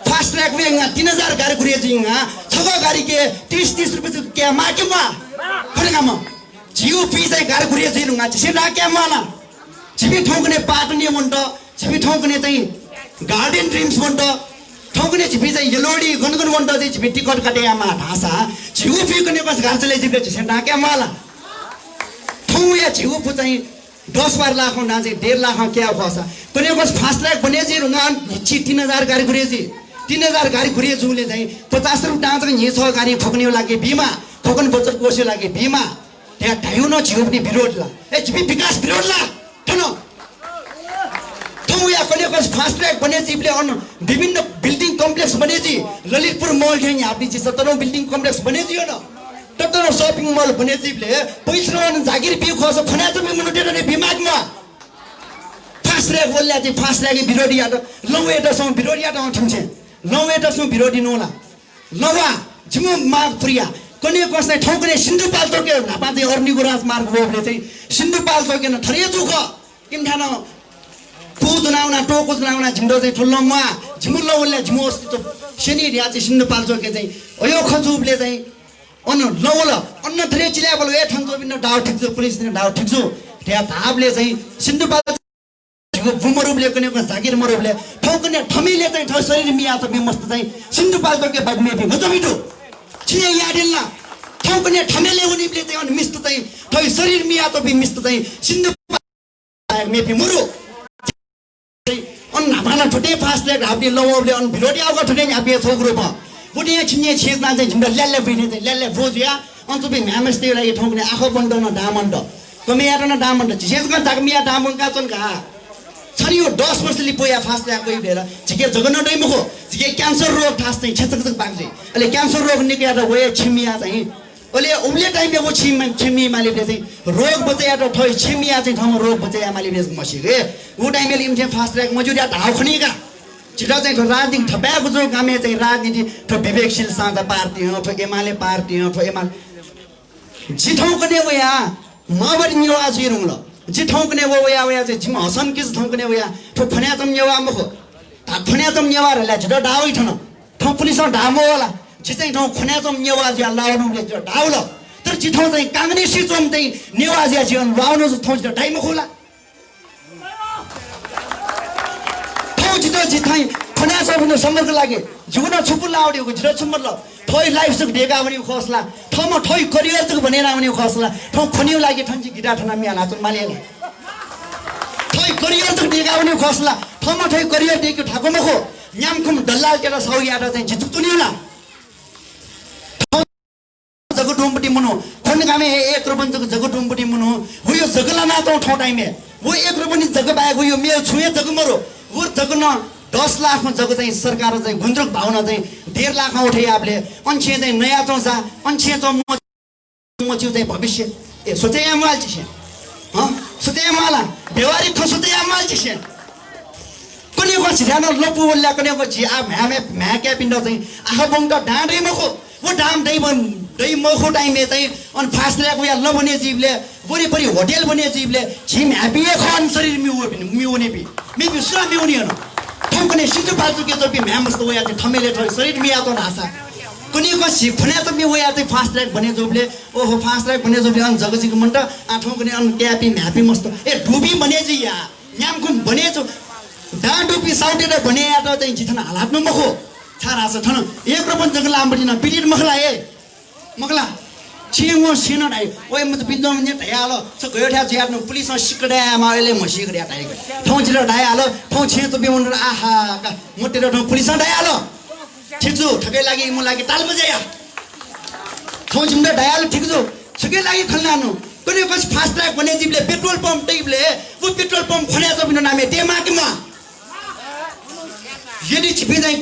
फास्ट ट्र्याक वे 3000 गाडी गुरिएजी छगो गाडी के 30 रुपैयाँ के माकेमा खरेगाम जिउ पी चाहिँ गाडी गुरिएजी रुंगा चाहिँ सेना के माला छिबी ठौकने पाटनी मुन्ट छिबी ठौकने चाहिँ गार्डन ड्रिम्स मुन्ट ठौकने छिबी चाहिँ यलोडी गनगन मुन्ट चाहिँ छिबी टिकट काटेमा ढासा जिउ पी कने बस घर चले जिबे सेना के माला ठौ या जिउ पु चाहिँ 10-12 लाख ना चाहिँ 1.5 लाख क्या फसा कने बस फास्ट ट्र्याक बनेजी रुंगा 3000 गाडी गुरिएजी 3000 गाडी गुरिएजुले चाहिँ 50 रुपैयाँ चाहिँ नि छ गाडी ठोक्ने लागि बीमा ठोकन बचत कोषे लागि बीमा त्यहाँ ढायु न जिउ पनि विरोध ला ए जिबी विकास विरोध ला ठनो ठौ या कने बस फास्ट ट्र्याक बनेजीले अन विभिन्न बिल्डिङ कम्प्लेक्स बनेजी ललितपुर मल चाहिँ यहाँ पनि 17औं बिल्डिङ कम्प्लेक्स बनेजी हो न टटो शॉपिंग मॉल बनेजीले पैसा जागिर पिउ खस खना त बिमनु डेटने बिमागमा फास्ट ट्र्याक बोल्ला चाहिँ फास्ट ट्र्याक विरोधी आट लौ एटसम विरोधी आट ठन्छ लौ एटसम विरोधी नोला लवा जिमो माग प्रिया कने कसले ठौकने सिन्धुपाल तोके नापा चाहिँ अर्नीको राजमार्ग बोबले चाहिँ सिन्धुपाल तोके न थरे जुख किन ठान पुजुनाउना टोको जुनाउना झिन्दो चाहिँ ठुल्लमा झिमुल्लो उल्ले झिमो अस्तित्व शनि रिया चाहिँ सिन्धुपाल तोके चाहिँ अयो खजुबले चाहिँ अन लौल अन्न थरे चिल्याबल ए ठन्तो बिन डाउ ठिक्छु पुलिस ने डाउ ठिक्छु त्या धाबले चाहिँ सिन्धुपाल बुमरुबले कने को जागिर मरुबले ठौकने ठमीले चाहिँ ठौ शरीर मिया त बिमस्त चाहिँ सिन्धुपाल तोके बगमे बि गजमिटो छिए याडेलना ठौकने ठमेले उनीले चाहिँ अन मिस्त चाहिँ ठौ शरीर मिया त बिमस्त चाहिँ सिन्धुपाल मेपि मुरु अन नामाला ठुटे फास्ट ट्र्याक हाबले लौले अन भिरोडी आउगा ठुटे याबे छोग्रो बुढिया छिन्ने छेदमा चाहिँ झिम्दा ल्याल्ले बिने चाहिँ ल्याल्ले भोजिया अन्तुबि म्यामस्ते लागि ठौकने आखो बन्टन डामण्ड कमियाटन डामण्ड छेदमा जागमिया डामण्डका छन् का छनि यो 10 वर्षले पोया फास्ट ल्याको भेर झिके जगन डैमुखो झिके क्यान्सर रोग ठास चाहिँ छचक बाग्जे अहिले क्यान्सर रोग निके आएर वे छिमिया चाहिँ अहिले उले टाइमले वो छिमी मालिले चाहिँ रोग बचाया त ठै छिमिया चाहिँ ठाउँमा रोग बचाया मालिले मसिरे उ टाइमले इमथे फास्ट ट्र्याक मजुरिया धाउ खनिका छिटो चाहिँ राजनीति ठप्या गुजो गामे चाहिँ राजनीति ठो विवेकशील साझा पार्टी हो ठो एमाले पार्टी हो ठो एमाल जिठौ कने वया मबरी निवास हिरुङ ल जिठौ कने वया चाहिँ जिम हसन किस ठौ कने वया ठो फन्या तम नेवा मखो ता फन्या तम नेवा रला छिटो डाउइ ठन ठौ पुलिस ढामो होला चाहिँ ठौ फन्या तम नेवा ज्या लाउनुले छिटो डाउ ल तर जिठौ चाहिँ कांग्रेसी चम चाहिँ नेवा ज्या जीवन लाउनु ठौ छिटो डाइम खोला जितो जिथाइ खना सबनो समरको लागि जुगुना छुपुल लाउडिएको जिरो छुम्बर ल थोइ लाइफ सुक ढेगा पनि खसला थमा थोइ करियर सुक भनेर आउने खसला थौ खनिउ लागि ठन्जी गिटा ठना मिया नाचन मालेला थोइ करियर सुक ढेगा पनि खसला थमा थोइ करियर देख्यो ठाको मखो न्यामखुम दल्लाल केटा सौयाटा चाहिँ जितु तुनिउला जगु डोमपटी मनो फंड कामे 1 रुपैयाँ जग टुमपुटी मुनो हो यो जगला ना तो ठौ टाइम में वो 1 रुपैयाँ जग बाएको यो मेरो छुए जग मरो वो जग न 10 लाख में जग चाहिँ सरकार चाहिँ गुन्द्रुक भावना चाहिँ 1.5 लाख में उठे आपले अंछे चाहिँ नयाँ तो जा अंछे तो म चाहिँ भविष्य ए सोचे आमाल चाहिँ ह सोचे आमाला व्यवहारिक खो सोचे आमाल चाहिँ कने को छिरानो लोपु बोल्ला कने को छि आ म्यामे म्याके पिण्ड चाहिँ आखा बंग डाँडै मखो वो डाम दै मखो टाइम में चाहिँ अन फास्ट ट्र्याक या लबने जीवले बरी बरी होटल बने जीवले झिम ह्यापी खन शरीर मिउने पि मे विश्व मिउने न ठमकने सिटु पाल्छु के तो पि म्यामस तो या ठमेले शरीर मिया तो नासा कने को सिखने तो मे वया चाहिँ फास्ट ट्र्याक बने जोबले ओहो फास्ट ट्र्याक बने जोबले अन जगजी को मंटा आठौं कने अन क्यापी म्यापी मस्त ए डुबी बने जी या न्याम कुन बने जो डाडुपी साउटेर बने या त चाहिँ जिथन हालात न मखो छारा छ ठन 1 रुपैयाँ जंगला आम्बडी न पिलिट मखला ए मखला छिंगो सिन डाइ ओइ म त बिन्दो नि ढयालो छ गयो ठ्या ज्याट न पुलिस सिकडा माले मसी गड्या डाइ ठौ छिर ढयालो ठौ छिं त बिउन आहा मोटेर ठौ पुलिस ढयालो ठीक छु ठकै लागि म लागि ताल बजाया ठौ छिम ढयालो ठीक छु छके लागि खल्लानु कने कस फास्ट ट्र्याक बने जिबले पेट्रोल पंप टेबले वो पेट्रोल पंप खन्या त बिनो नामे देमा के म यदि छिपे चाहिँ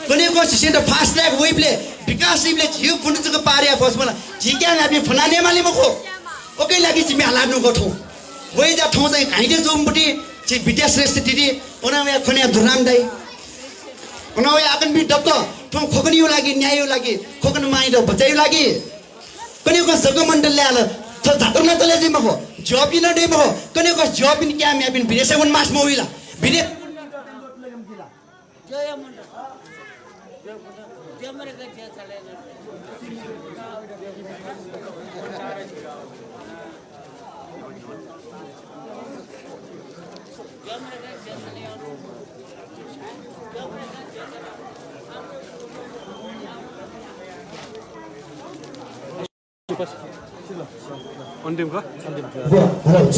कने को सिसे फास्ट ट्र्याक वेबले विकास जिबले छिउ फुन्चको पारिया फसमला झिक्या नाबी फनाने माले मखो ओके लागि छिमे हालानु गठौ वइ जा ठौ चाहिँ घाइते जोमबटी छि विद्या श्रेष्ठ दिदी पनावे खन्या धुराम दाइ पनावे आकन बि डक्क ठौ खोकनियो लागि न्यायो लागि खोकन माइरो बचाइयो लागि कने को जग मण्डल ल्याल त जातरना तले जे मखो जॉबिन डे मखो कने को जॉबिन क्या म्याबिन भिरेसेवन मास मोइला भिरे अन्तिमको हेलो छ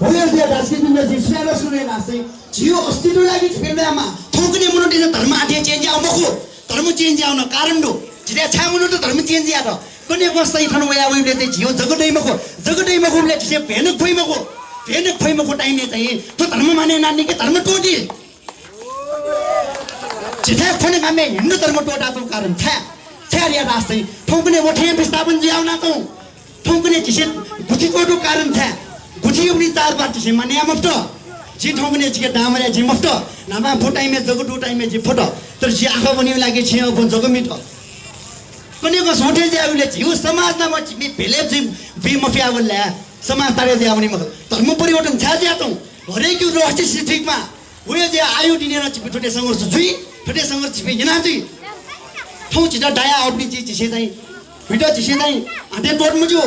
होय दिया दासिन न जिसले सुने नासै जियो अस्तित्व लागि फेर्दामा ठोकने मुनोटे धर्म आथे चेन्ज आउ मखो धर्म चेन्ज आउन कारण दो जिया छा मुनोटे धर्म चेन्ज या त कने बस्दै थन वया उले चाहिँ जियो जगडै मखोले चाहिँ भेनक खोइ मखो टाइमले चाहिँ त धर्म माने नानी के धर्म टोटी जिया फोन कामे हिन्दू धर्म टोटा त कारण छ या रास्दै ठोकने वठे विस्थापन जियाउना त ठोकने जिसे गुठी कोटो कारण छ गुठी उनी 4 बार जिसे माने मफ्त जी ठोकने जिके दामरे जी मफ्त नामा फोटाइ में जगटु टाइम में जी फोटो तर जी आखा बनियो लागि छ अब जग मिट कने को सोटे जाउले जिउ समाज न म भेले जी बे मफिया बोल्ला समाज तारे जे आउने म धर्म परिवर्तन छ ज्यातो हरेक यो राष्ट्रिय स्थितिमा वयो जे आयु दिनेर चिपे ठोटे संघर्ष जुई ठोटे संघर्ष चिपे जना जुई ठौ छिटा डाया आउटनी चीज जिसे चाहिँ भिडियो जिसे चाहिँ आते तोड मुजो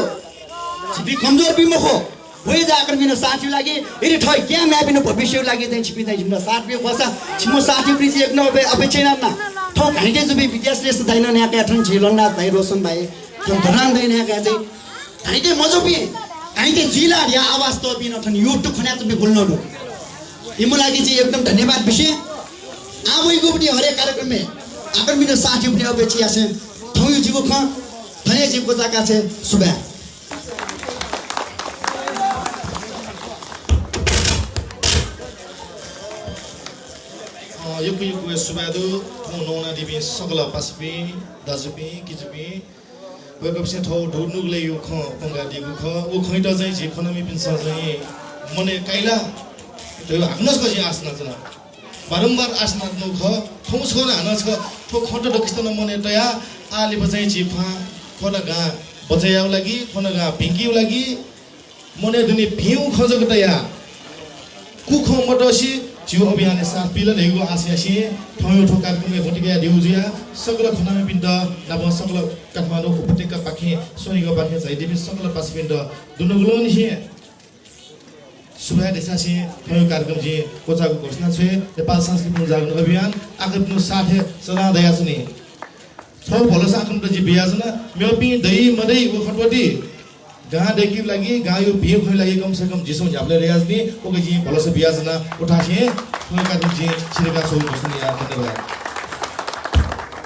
छिपी कमजोर बि मखो वही जाकर बिना साथी लागि एरी ठय क्या म्या बिना भविष्य लागि चाहिँ छिपी चाहिँ जिम्ना साथ बि बसा छिमो साथी प्रिज एक न अपेक्षा न ठौ घाइते जुबी विद्या श्रेष्ठ दैन न या ठन झिलन्ना भाइ रोशन भाइ ठौ धरान दैन या चाहिँ घाइते मजो बि घाइते जिला या आवाज तो बिना ठन युट्युब खन्या त बि बोल्न दो इमो लागि चाहिँ एकदम धन्यवाद विषय आबैको पनि हरेक कार्यक्रम में आकर बिना साथी पनि अपेक्षा छ ठौ यो जीवो ख धन्य जीवको जाका छ सुबा युग सुबादु नौना दिबी सकल पासपी दाजुपी किजुपी वेकअपसे थौ ढुनुगले यो ख पंगा दिगु ख ओ खैट चाहिँ जे इकोनोमी पिन्छ चाहिँ मने काइला त्यो हाग्नस गजी आस्ना जना बारम्बार आस्ना नु ख थौ छ हान छ थौ खट डकिस्तन मने तया आले बजाइ जिफा कोना गा बजायाउ लागि कोना गा भिंकिउ लागि मने दुनी भिउ खजक तया कुखो मटसी जिउ अभियान साथ पिलन हेगु आसियासी ठयो ठो कार्यक्रम भटिया दिउजिया सकल खनामे पिण्ड नब सकल काठमाडौँ उपत्यका पाखे सोनिगो पाखे जाइदिबी सकल पासपिण्ड दुनुगुलोन हि सुबह देसासी ठयो कार्यक्रम जी कोचाको घोषणा छ नेपाल संस्कृति जागरण अभियान आगतनु साथे सदा दया छनी छ भलोसा आकम जी बियाजना मेपी दही मदै व खटवटी गा देखि लागि गायो बिहे खोइ लागि कम से कम जिसो झाप्ले रियाजनी ओके जी भलोसा बियाजना उठासे ठयो कार्यक्रम जी छिरेका छौ घोषणा धन्यवाद।